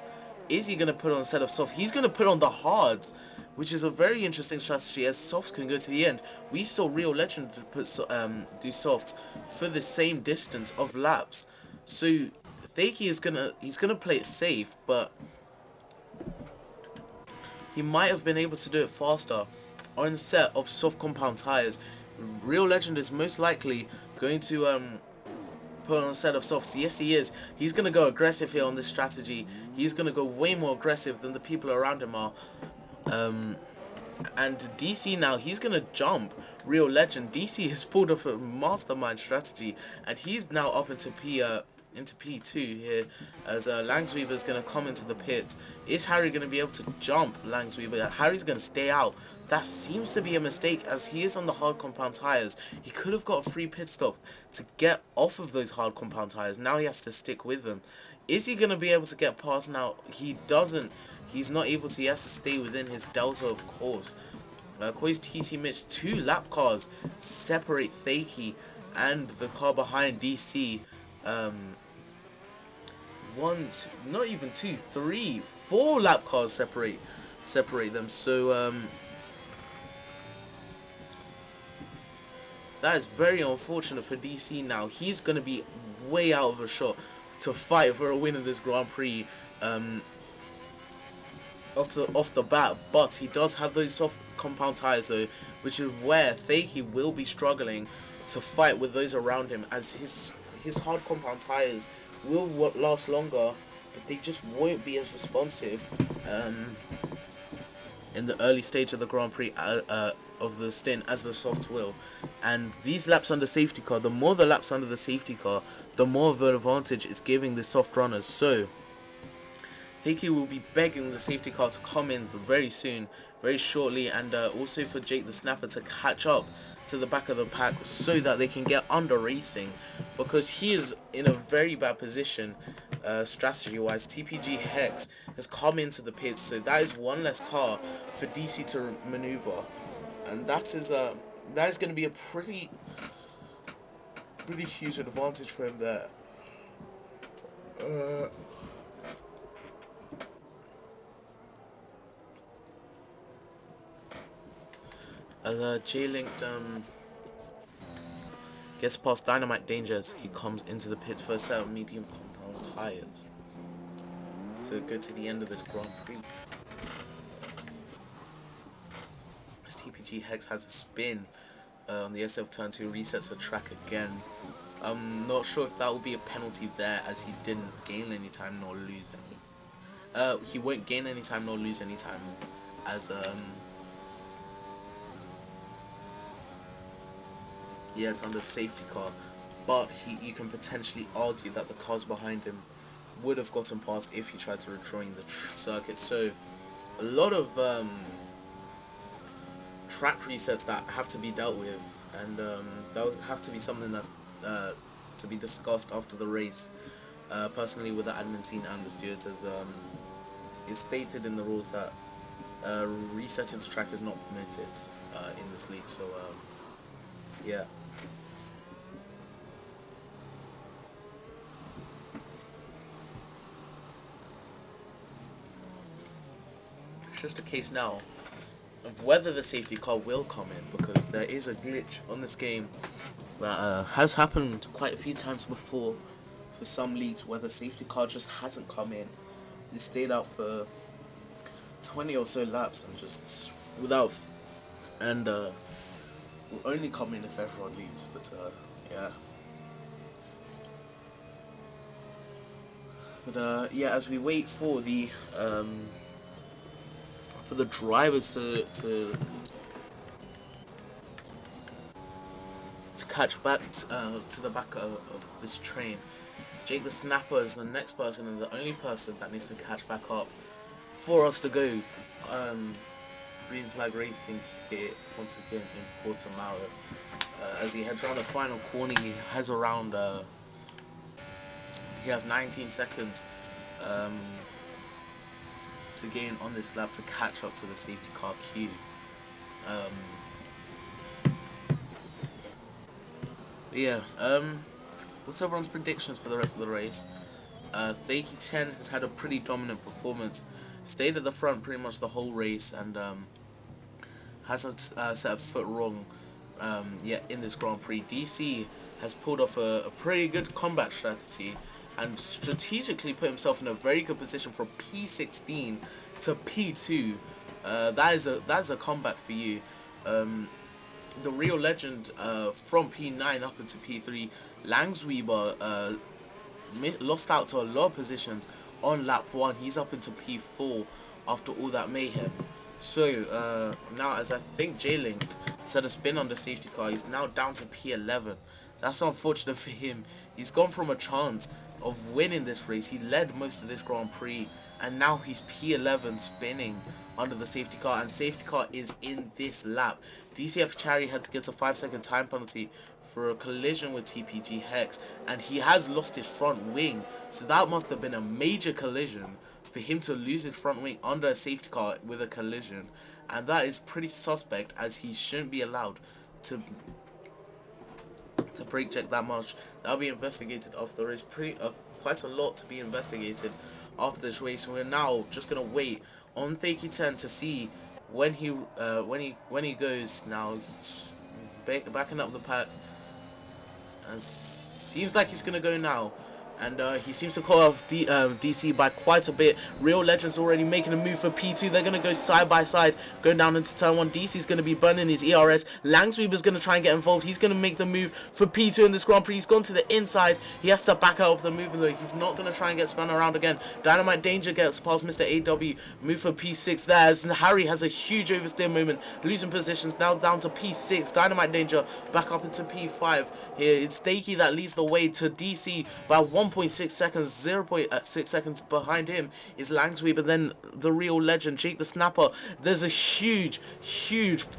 Is he going to put on a set of softs? He's going to put on the hards, which is a very interesting strategy, as softs can go to the end. We saw Real Legend put do softs for the same distance of laps. So Fakey is he's gonna play it safe, but he might have been able to do it faster on a set of soft compound tires. Real Legend is most likely going to put on a set of softs. Yes, he is. He's going to go aggressive here on this strategy. He's going to go way more aggressive than the people around him are. And DC now, he's going to jump Real Legend. DC has pulled off a mastermind strategy, and he's now up into P2 here, as Langsweaver is going to come into the pits. Is Harry going to be able to jump Langsweaver? Harry's going to stay out. That seems to be a mistake, as he is on the hard compound tires. He could have got a free pit stop to get off of those hard compound tires. Now he has to stick with them. Is he going to be able to get past now? He doesn't. He's not able to. He has to stay within his delta, of course. Koi's TC Mitch, 2 lap cars separate Fakey and the car behind DC. Not even 2, 3, 4 lap cars separate them. So that is very unfortunate for DC. Now he's gonna be way out of a shot to fight for a win in this Grand Prix off the bat, but he does have those soft compound tires though, which is where Fakey will be struggling to fight with those around him, as his hard compound tires will last longer, but they just won't be as responsive in the early stage of the Grand Prix of the stint as the softs will. And these laps under safety car, the more the laps under the safety car, the more of an advantage it's giving the soft runners. So Fakey will be begging the safety car to come in very soon, very shortly, and also for Jake the Snapper to catch up to the back of the pack so that they can get under racing, because he is in a very bad position strategy wise. TPG Hex has come into the pits, so that is one less car for DC to maneuver, and that is going to be a pretty huge advantage for him there. As J-Linked gets past Dynamite Dangers, he comes into the pits for a set of medium compound tires to go to the end of this Grand Prix. As TPG Hex has a spin on the SF turn 2, resets the track again. I'm not sure if that will be a penalty there, as he didn't gain any time nor lose any. He won't gain any time nor lose any time, as yes, under safety car, but you can potentially argue that the cars behind him would have gotten past if he tried to rejoin the circuit. So a lot of track resets that have to be dealt with, and that would have to be something that's to be discussed after the race, personally, with the admin team and the stewards, as it's stated in the rules that resetting the track is not permitted in this league. So yeah. It's just a case now of whether the safety car will come in, because there is a glitch on this game that has happened quite a few times before for some leagues, where the safety car just hasn't come in. It stayed out for 20 or so laps and just without, and will only come in if everyone leaves. But yeah. But yeah, as we wait for the drivers to catch back to the back of this train, Jake the Snapper is the next person and the only person that needs to catch back up for us to go. Green flag racing here once again in Portugal. As he heads around the final corner, he has around he has 19 seconds to gain on this lap to catch up to the safety car queue. Yeah, what's everyone's predictions for the rest of the race? Thaki 10 has had a pretty dominant performance, stayed at the front pretty much the whole race, and hasn't set a foot wrong yet in this Grand Prix. DC has pulled off a pretty good combat strategy and strategically put himself in a very good position from P16 to P2. That is a comeback for you. The real legend from P9 up into P3, Langsweber, lost out to a lot of positions on lap 1. He's up into P4 after all that mayhem. So now, as I think J-Linked set a spin on the safety car, he's now down to P11. That's unfortunate for him. He's gone from a chance of winning this race. He led most of this Grand Prix, and now he's P11 spinning under the safety car, and safety car is in this lap. DCF Chari had to get a 5-second time penalty for a collision with TPG Hex, and he has lost his front wing, so that must have been a major collision for him to lose his front wing under a safety car with a collision, and that is pretty suspect, as he shouldn't be allowed to brake check that much. That'll be investigated after the race. Quite a lot to be investigated after this race. We're now just gonna wait on Thaki 10 to see when he goes. Now he's backing up the pack, and seems like he's gonna go now. And he seems to call off DC by quite a bit. Real Legends already making a move for P2. They're going to go side by side, going down into turn 1. DC's going to be burning his ERS. Langsweber's going to try and get involved. He's going to make the move for P2 in this Grand Prix. He's gone to the inside. He has to back out of the move, though. He's not going to try and get spun around again. Dynamite Danger gets past Mr. AW. Move for P6 there. As Harry has a huge oversteer moment, losing positions. Now down to P6. Dynamite Danger back up into P5. Here it's Thaki that leads the way to DC by 1.6 seconds, 0.6 seconds behind him is Langsweber, then the real legend, Jake the Snapper. There's a huge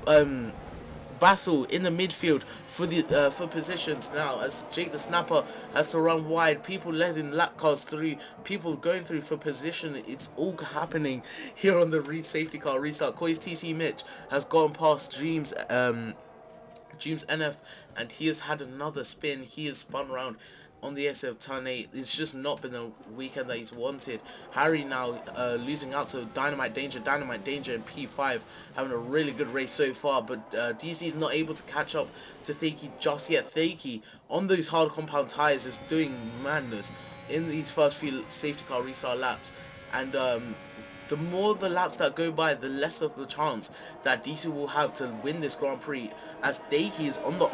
battle in the midfield for the for positions now, as Jake the Snapper has to run wide, people letting lap cars through, people going through for position. It's all happening here on the safety car restart. Koi's TC Mitch has gone past Dreams NF, and he has had another spin. He has spun around on the exit of turn 8. It's just not been the weekend that he's wanted. Harry now losing out to Dynamite Danger in P5, having a really good race so far, but DC is not able to catch up to Thaki just yet. Thaki on those hard compound tires is doing madness in these first few safety car restart laps, and the more the laps that go by, the less of the chance that DC will have to win this Grand Prix, as Thaki is on the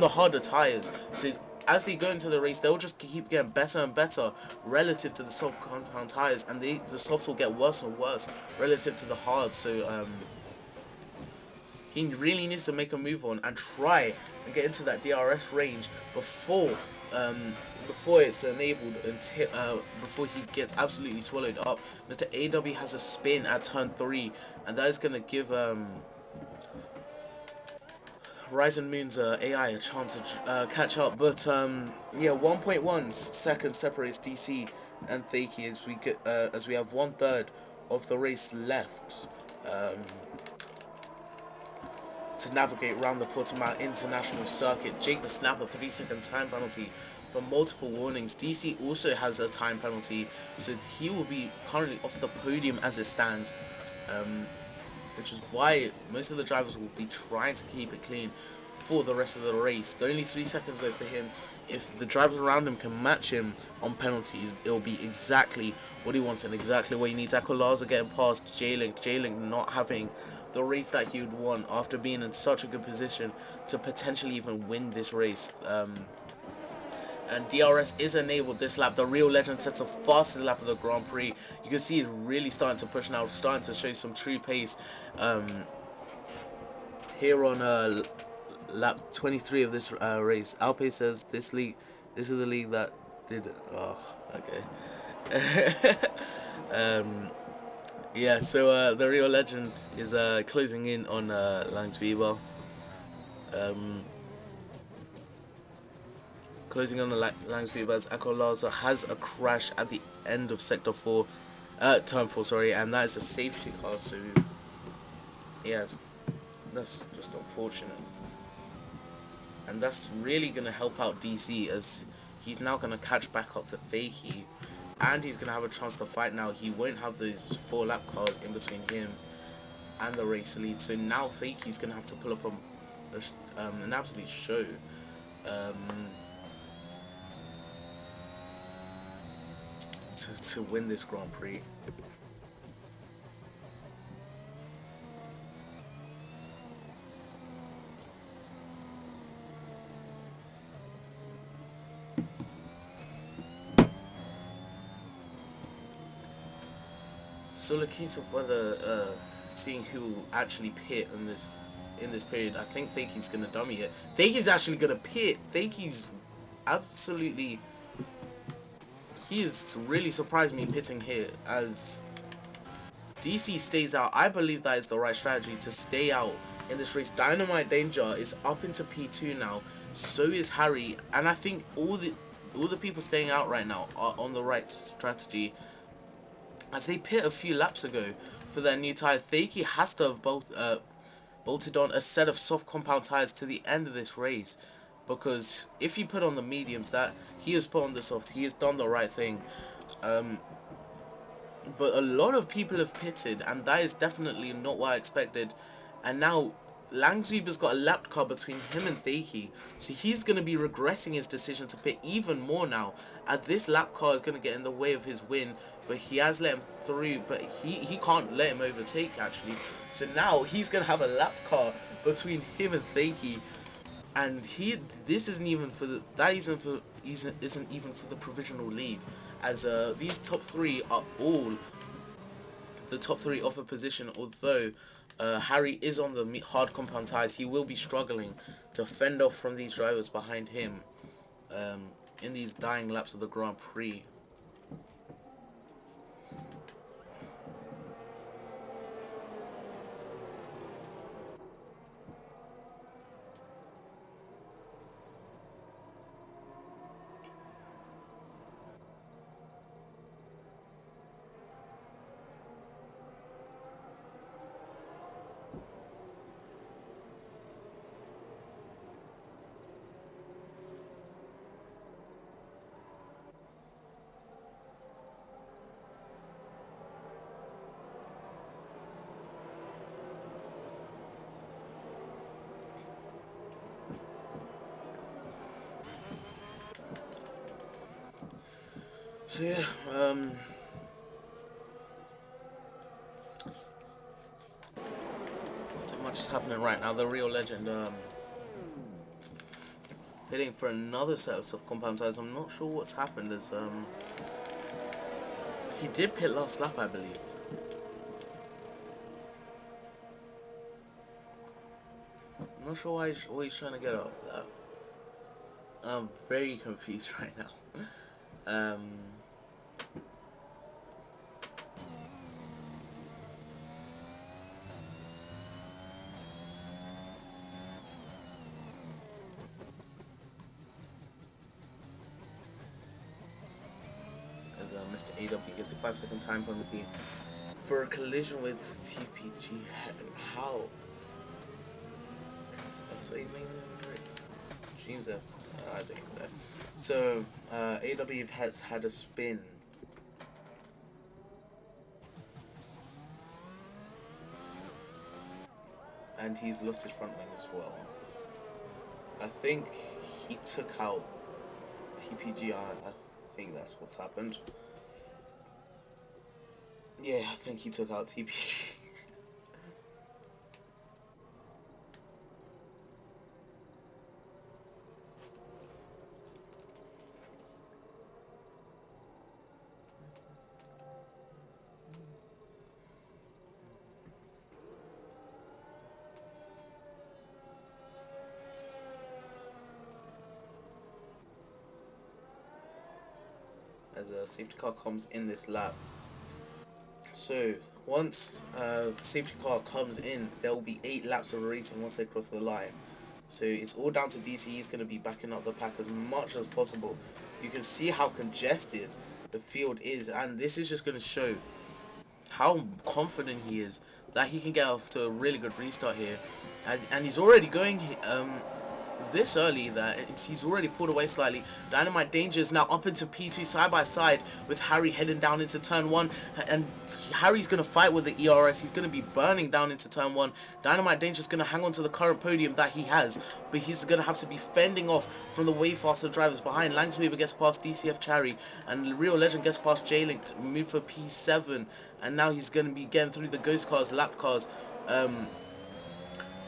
harder tires. So as they go into the race, they'll just keep getting better and better relative to the soft compound tires, and the softs will get worse and worse relative to the hard. So he really needs to make a move on and try and get into that DRS range before it's enabled, until before he gets absolutely swallowed up. Mr. AW has a spin at turn 3, and that is going to give Ryzen Moon's AI a chance to catch up, but yeah, 1.1 seconds separates DC and Thaki as we have 1/3 of the race left to navigate around the Portimao International Circuit. Jake the Snapper, 3-second time penalty for multiple warnings. DC also has a time penalty, so he will be currently off the podium as it stands. Which is why most of the drivers will be trying to keep it clean for the rest of the race. There are only 3 seconds left for him. If the drivers around him can match him on penalties, it'll be exactly what he wants and exactly what he needs. Aqualaza getting past J-Link. J-Link not having the race that he would want after being in such a good position to potentially even win this race. And DRS is enabled this lap. The Real Legend sets the fastest lap of the Grand Prix. You can see he's really starting to push now, starting to show some true pace. Here on lap 23 of this race, Alpe says this is the league that did. Oh, okay. Yeah. So the Real Legend is closing in on Langsweber. Closing on the Langsweber as Akolaza has a crash at the end of Sector 4, Turn 4, sorry, and that is a safety car. So yeah, that's just unfortunate. And that's really going to help out DC as he's now going to catch back up to Fakey. And he's going to have a chance to fight now. He won't have those 4 lap cars in between him and the race lead. So now Fakey's going to have to pull up an absolute show. To win this Grand Prix. So the case of whether seeing who will actually pit in this period, I think Fakey's gonna dummy it. Fakey's actually gonna pit. Fakey's absolutely. He has really surprised me pitting here as DC stays out. I believe that is the right strategy to stay out in this race. Dynamite Danger is up into P2 now. So is Harry, and I think all the people staying out right now are on the right strategy. As they pit a few laps ago for their new tyres, Fakey has to have bolted on a set of soft compound tyres to the end of this race, because if you put on the mediums, that he has put on the softs, he has done the right thing. But a lot of people have pitted, and that is definitely not what I expected. And now Langsweber's got a lap car between him and Fakey, so he's going to be regretting his decision to pit even more now, as this lap car is going to get in the way of his win. But he has let him through, but he can't let him overtake actually. So now he's going to have a lap car between him and Fakey, and this isn't even for the isn't even for the provisional lead, as these top 3 are all the top 3 off a position. Although Harry is on the hard compound tyres, he will be struggling to fend off from these drivers behind him in these dying laps of the Grand Prix. So yeah, so much is happening right now. The Real Legend hitting for another set of compound tires. I'm not sure what's happened, as he did pit last lap, I believe. I'm not sure why what he's trying to get out of that. I'm very confused right now. Mr. AW gets a 5-second time penalty for a collision with TPG. How? That's what he's naming in the race. Dreams of, I don't even know. So, AW has had a spin. And he's lost his front wing as well. I think he took out TPG. I think that's what's happened. Yeah, I think he took out TPG. as a safety car comes in this lap. So once the safety car comes in, there will be 8 laps of racing once they cross the line. So it's all down to DC. He's going to be backing up the pack as much as possible. You can see how congested the field is, and this is just going to show how confident he is that he can get off to a really good restart here. And he's already going this early that he's already pulled away slightly. Dynamite Danger is now up into P2 side by side with Harry heading down into turn 1, and Harry's going to fight with the ERS. He's going to be burning down into turn 1. Dynamite Danger is going to hang on to the current podium that he has, but he's going to have to be fending off from the way faster drivers behind. Langsweber gets past DCF Cherry, and Real Legend gets past J-Link, move for P7, and now he's going to be getting through the ghost cars, lap cars,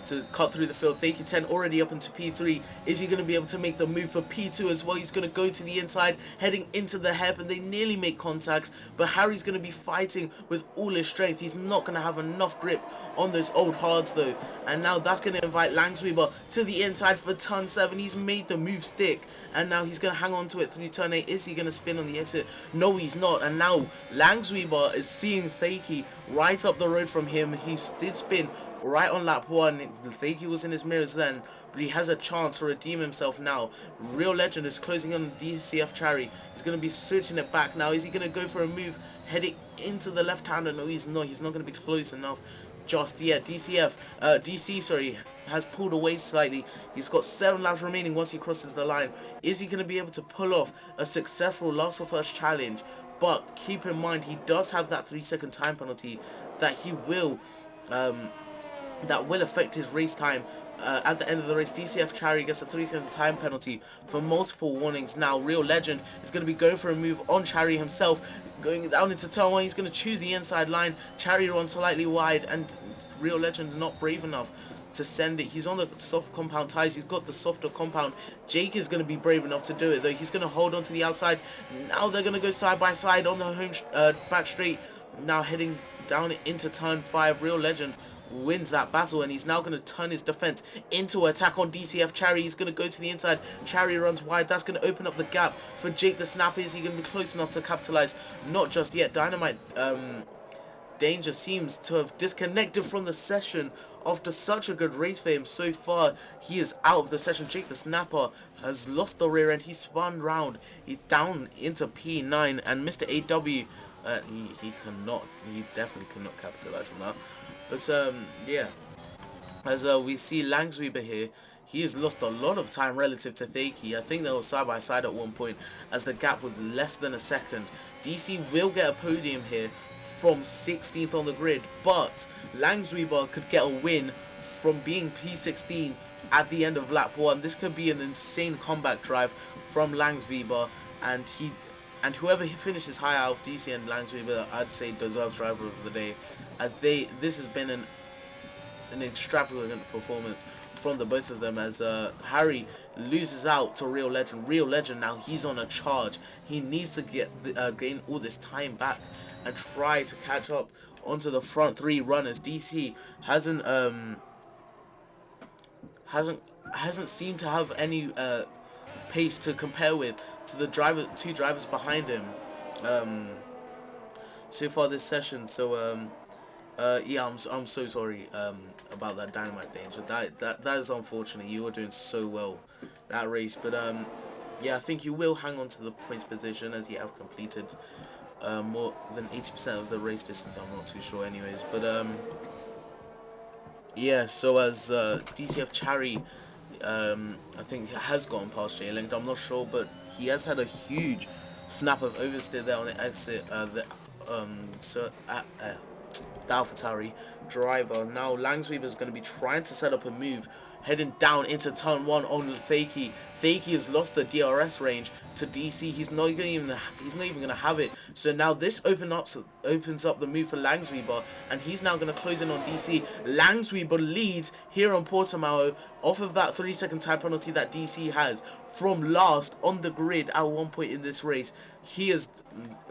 to cut through the field. Fakey 10 already up into P3. Is he going to be able to make the move for P2 as well? He's going to go to the inside, heading into the hairpin, and they nearly make contact, but Harry's going to be fighting with all his strength. He's not going to have enough grip on those old hards though, and now that's going to invite Langsweber to the inside for turn 7. He's made the move stick, and now he's going to hang on to it through turn 8. Is he going to spin on the exit? No, he's not, and now Langsweber is seeing Fakey right up the road from him. He did spin right on lap 1. Fakey was in his mirrors then, but he has a chance to redeem himself now. Real Legend is closing on DCF Cherry. He's going to be switching it back now. Is he going to go for a move heading into the left-hander? No, he's not. He's not going to be close enough just yet. DC, sorry, has pulled away slightly. He's got 7 laps remaining once he crosses the line. Is he going to be able to pull off a successful last or first challenge? But keep in mind, he does have that 3-second time penalty that he will that will affect his race time at the end of the race. DCF Cherry gets a 3-second time penalty for multiple warnings. Now Real Legend is going to be going for a move on Cherry himself, going down into turn 1. He's going to choose the inside line. Cherry runs slightly wide, and Real Legend not brave enough to send it. He's on the soft compound tires. He's got the softer compound. Jake is going to be brave enough to do it though. He's going to hold on to the outside. Now they're going to go side by side on the home back straight. Now heading down into turn 5. Real Legend wins that battle, and he's now going to turn his defense into attack on DCF Cherry. He's going to go to the inside. Cherry runs wide. That's going to open up the gap for Jake the Snapper. Is he going to be close enough to capitalize? Not just yet. Dynamite Danger seems to have disconnected from the session after such a good race for him so far. He is out of the session. Jake the Snapper has lost the rear end. He spun round. He's down into P9, and Mr. AW he definitely cannot capitalize on that. But yeah, as we see Langsweber here, he has lost a lot of time relative to Fakey. I think they were side by side at one point, as the gap was less than a second. DC will get a podium here from 16th on the grid, but Langsweber could get a win from being P16 at the end of lap 1. This could be an insane comeback drive from Langsweber, and whoever finishes high out of DC and Langsweber, I'd say deserves driver of the day, as this has been an extravagant performance from the both of them, as Harry loses out to Real Legend. Real Legend now, he's on a charge. He needs to gain all this time back and try to catch up onto the front 3 runners. DC hasn't seemed to have any pace to compare with to the two drivers behind him so far this session. So yeah, I'm so sorry about that, Dynamite Danger. That is unfortunate. You were doing so well that race, but yeah, I think you will hang on to the points position as you have completed more than 80% of the race distance. I'm not too sure anyways, but yeah, so as DCF Cherry I think has gotten past J-Link, I'm not sure, but he has had a huge snap of oversteer there on the exit. The AlphaTauri driver. Now Langsweber is going to be trying to set up a move heading down into turn 1 on Fakey. Fakey has lost the DRS range to DC. He's not even going to have it. So now this opens up the move for Langsweber, and he's now going to close in on DC. Langsweber leads here on Portimao off of that 3-second time penalty that DC has from last on the grid at one point in this race. He has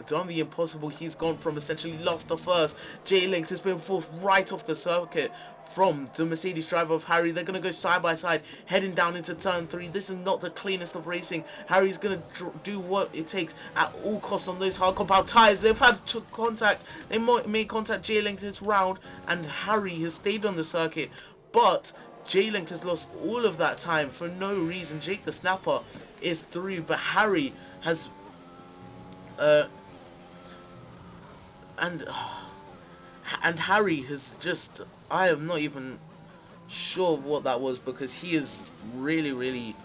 done the impossible. He's gone from essentially last to first. J-Link has been forced right off the circuit from the Mercedes driver of Harry. They're going to go side by side, heading down into turn 3. This is not the cleanest of racing. Harry's going to do what it takes at all costs on those hard compound tyres. They've had contact. They made contact J-Link this round, and Harry has stayed on the circuit. But J-Link has lost all of that time for no reason. Jake the Snapper is through, but Harry has... And Harry has just... I am not even sure of what that was, because he is really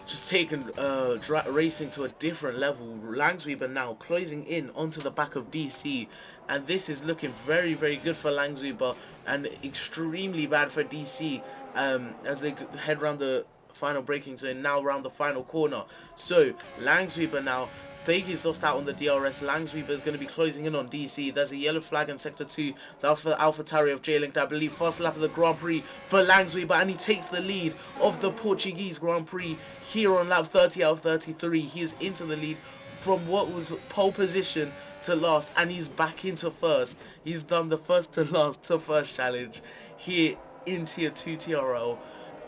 just taken racing to a different level. Langsweeper now closing in onto the back of DC, and this is looking very good for Langsweeper and extremely bad for DC as they head around the final braking zone, now around the final corner. So Langsweeper now, Fakey's lost out on the DRS. Langsweeper is going to be closing in on DC. There's a yellow flag in Sector 2. That was for the AlphaTauri of J-Link, I believe. First lap of the Grand Prix for Langsweeper, and he takes the lead of the Portuguese Grand Prix here on lap 30 out of 33. He is into the lead from what was pole position to last, and he's back into first. He's done the first to last to first challenge here in Tier 2 TRL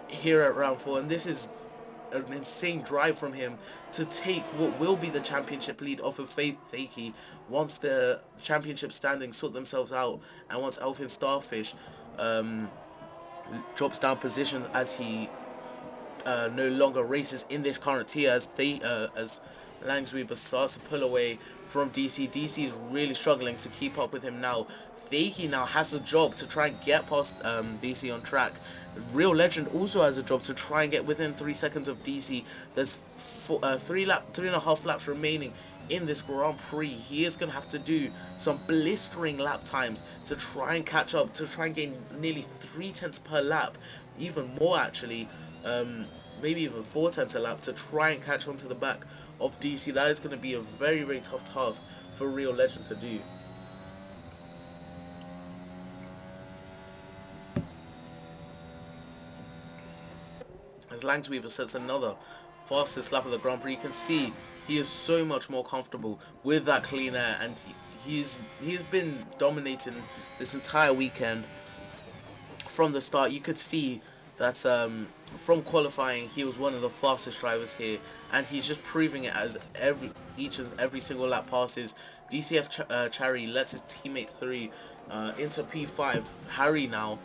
here at round 4, and this is an insane drive from him to take what will be the championship lead off of Fakey once the championship standings sort themselves out, and once Elfin Starfish drops down positions as he no longer races in this current tier, as Langsweeper starts to pull away from DC. DC is really struggling to keep up with him now. Fakey now has a job to try and get past DC on track. Real Legend also has a job to try and get within 3 seconds of DC. There's 3.5 laps remaining in this Grand Prix. He is going to have to do some blistering lap times to try and catch up, to try and gain nearly 3/10 per lap, even more actually, maybe even 4/10 a lap, to try and catch on to the back of DC. That is going to be a very tough task for Real Legend to do. As Langsweeper sets another fastest lap of the Grand Prix, you can see he is so much more comfortable with that clean air, and he's been dominating this entire weekend from the start. You could see that from qualifying he was one of the fastest drivers here, and he's just proving it as each and every single lap passes. DCF Chari lets his teammate through into P5. Harry now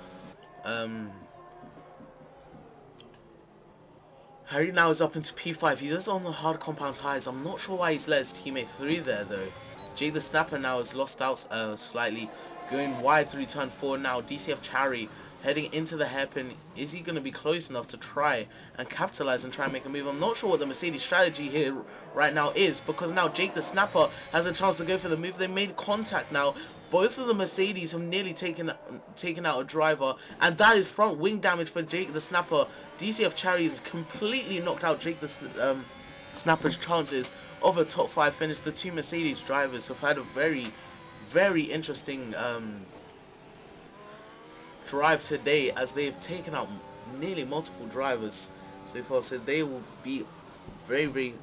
Harry now is up into P5. He's just on the hard compound tyres. I'm not sure why he's let his teammate through there though. Jay the Snapper now has lost out slightly, going wide through turn 4 now. DCF Chari heading into the hairpin. Is he going to be close enough to try and capitalize and try and make a move? I'm not sure what the Mercedes strategy here right now is, because now Jake the Snapper has a chance to go for the move. They made contact now. Both of the Mercedes have nearly taken out a driver, and that is front wing damage for Jake the Snapper. DCF Chari has completely knocked out Jake the Snapper's chances of a top 5 finish. The two Mercedes drivers have had a very interesting drive today, as they've taken out nearly multiple drivers so far. So they will be very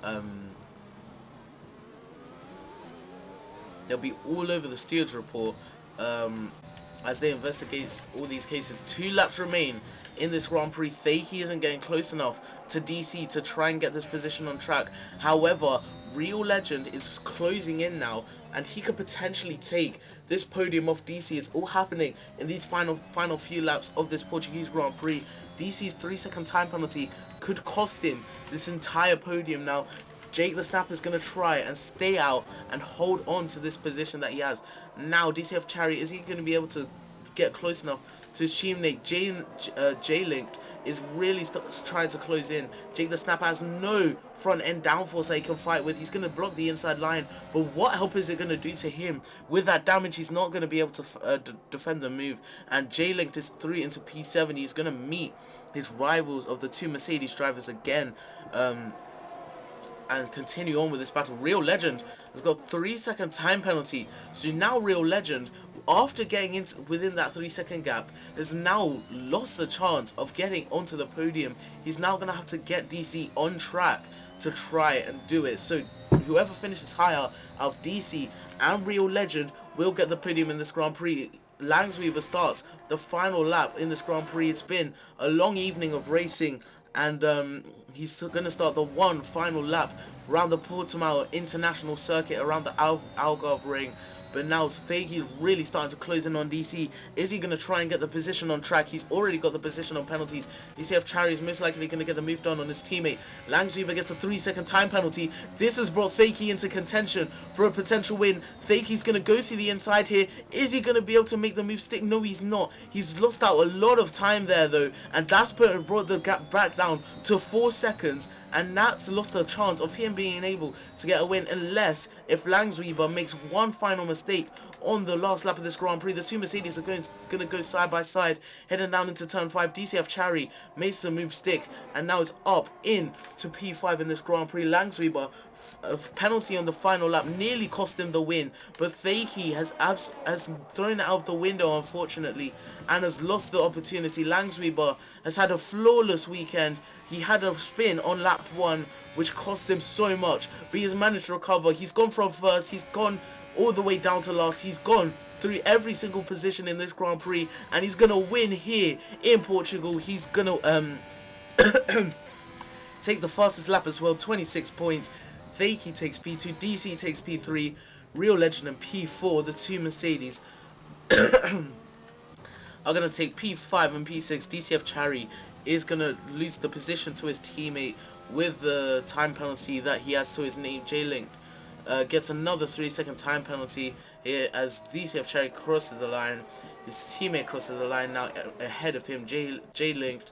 they'll be all over the stewards report as they investigate all these cases. 2 laps remain in this Grand Prix. Fakey isn't getting close enough to DC to try and get this position on track. However, Real Legend is closing in now, and he could potentially take this podium off DC. It's all happening in these final few laps of this Portuguese Grand Prix. DC's 3-second time penalty could cost him this entire podium now. Jake the Snapper is going to try and stay out and hold on to this position that he has. Now, DCF Chari, is he going to be able to get close enough to his teammate? J-Link is really trying to close in. Jake the Snapper has no front end downforce that he can fight with. He's going to block the inside line, but what help is it going to do to him? With that damage, he's not going to be able to defend the move, and J-Link is through into P7. He's going to meet his rivals of the two Mercedes drivers again, and continue on with this battle. Real Legend has got 3-second time penalty, so now Real Legend after getting into within that 3-second gap, has now lost the chance of getting onto the podium. He's now going to have to get DC on track to try and do it. So whoever finishes higher out of DC and Real Legend will get the podium in this Grand Prix. Langsweaver starts the final lap in this Grand Prix. It's been a long evening of racing, and he's going to start the one final lap around the Portimao International Circuit, around the Algarve Ring. But now Thagi is really starting to close in on DC. Is he going to try and get the position on track? He's already got the position on penalties. DCF Chari is most likely going to get the move done on his teammate. Langsweaver gets a 3-second time penalty. This has brought Thagi into contention for a potential win. Thagi's going to go to the inside here. Is he going to be able to make the move stick? No, he's not. He's lost out a lot of time there, though. And that's brought the gap back down to 4 seconds. And that's lost a chance of him being able to get a win, unless if Langsweaver makes one final mistake on the last lap of this Grand Prix. The two Mercedes are going to go side by side, heading down into turn 5. DCF Chari makes the move stick, and now it's up in to P5 in this Grand Prix. Langsweaver, a penalty on the final lap nearly cost him the win, but Thaki has thrown it out of the window, unfortunately, and has lost the opportunity. Langsweaver has had a flawless weekend. He had a spin on lap 1 which cost him so much, but he's managed to recover. He's gone from first, he's gone all the way down to last, he's gone through every single position in this Grand Prix, and he's gonna win here in Portugal. He's gonna take the fastest lap as well, 26 points. Thaki takes P2, DC takes P3, Real Legend and P4. The two Mercedes are going to take P5 and P6. DCF Chari is going to lose the position to his teammate with the time penalty that he has to his name. J-Link gets another 3-second time penalty here as DCF Chari crosses the line. His teammate crosses the line now ahead of him. J-Link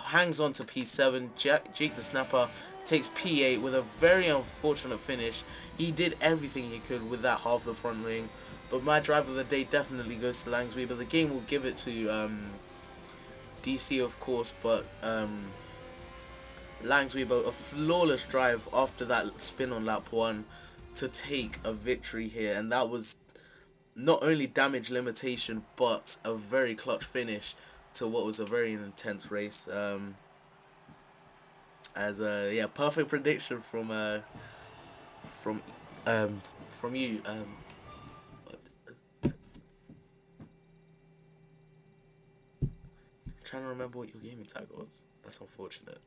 hangs on to P7. Jake the Snapper takes P8 with a very unfortunate finish. He did everything he could with that half of the front wing, but my driver of the day definitely goes to Langsweaver. But the game will give it to DC, of course, but Langsweaver, a flawless drive after that spin on lap 1 to take a victory here, and that was not only damage limitation but a very clutch finish to what was a very intense race. Yeah, perfect prediction from you. Trying to remember what your gaming tag was. That's unfortunate.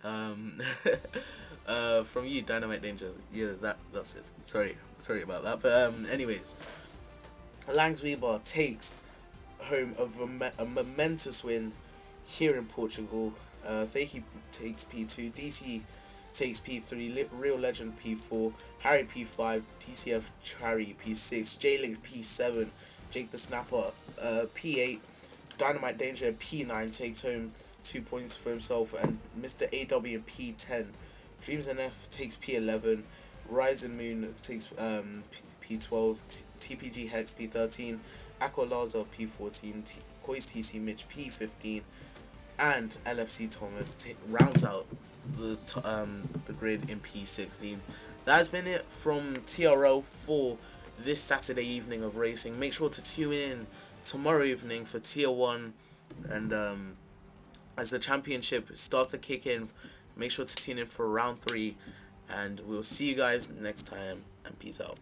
From you, Dynamite Danger. Yeah, that's it. Sorry about that. But anyways, Langsweaver takes home a momentous win here in Portugal. Thaki takes P2, DC takes P3, Real Legend P4, Harry P5, TCF Harry P6, J-Link P7, Jake the Snapper P8, Dynamite Danger P9 takes home 2 points for himself, and Mr. AW P10, Dreams NF takes P11, Rise and Moon takes P12, TPG Hex P13, Aqua Laza P14, Koi's TC Mitch P15, and LFC Thomas rounds out the grid in P16. That has been it from TRL for this Saturday evening of racing. Make sure to tune in tomorrow evening for Tier 1, and as the championship starts to kick in, make sure to tune in for round 3, and we'll see you guys next time, and peace out.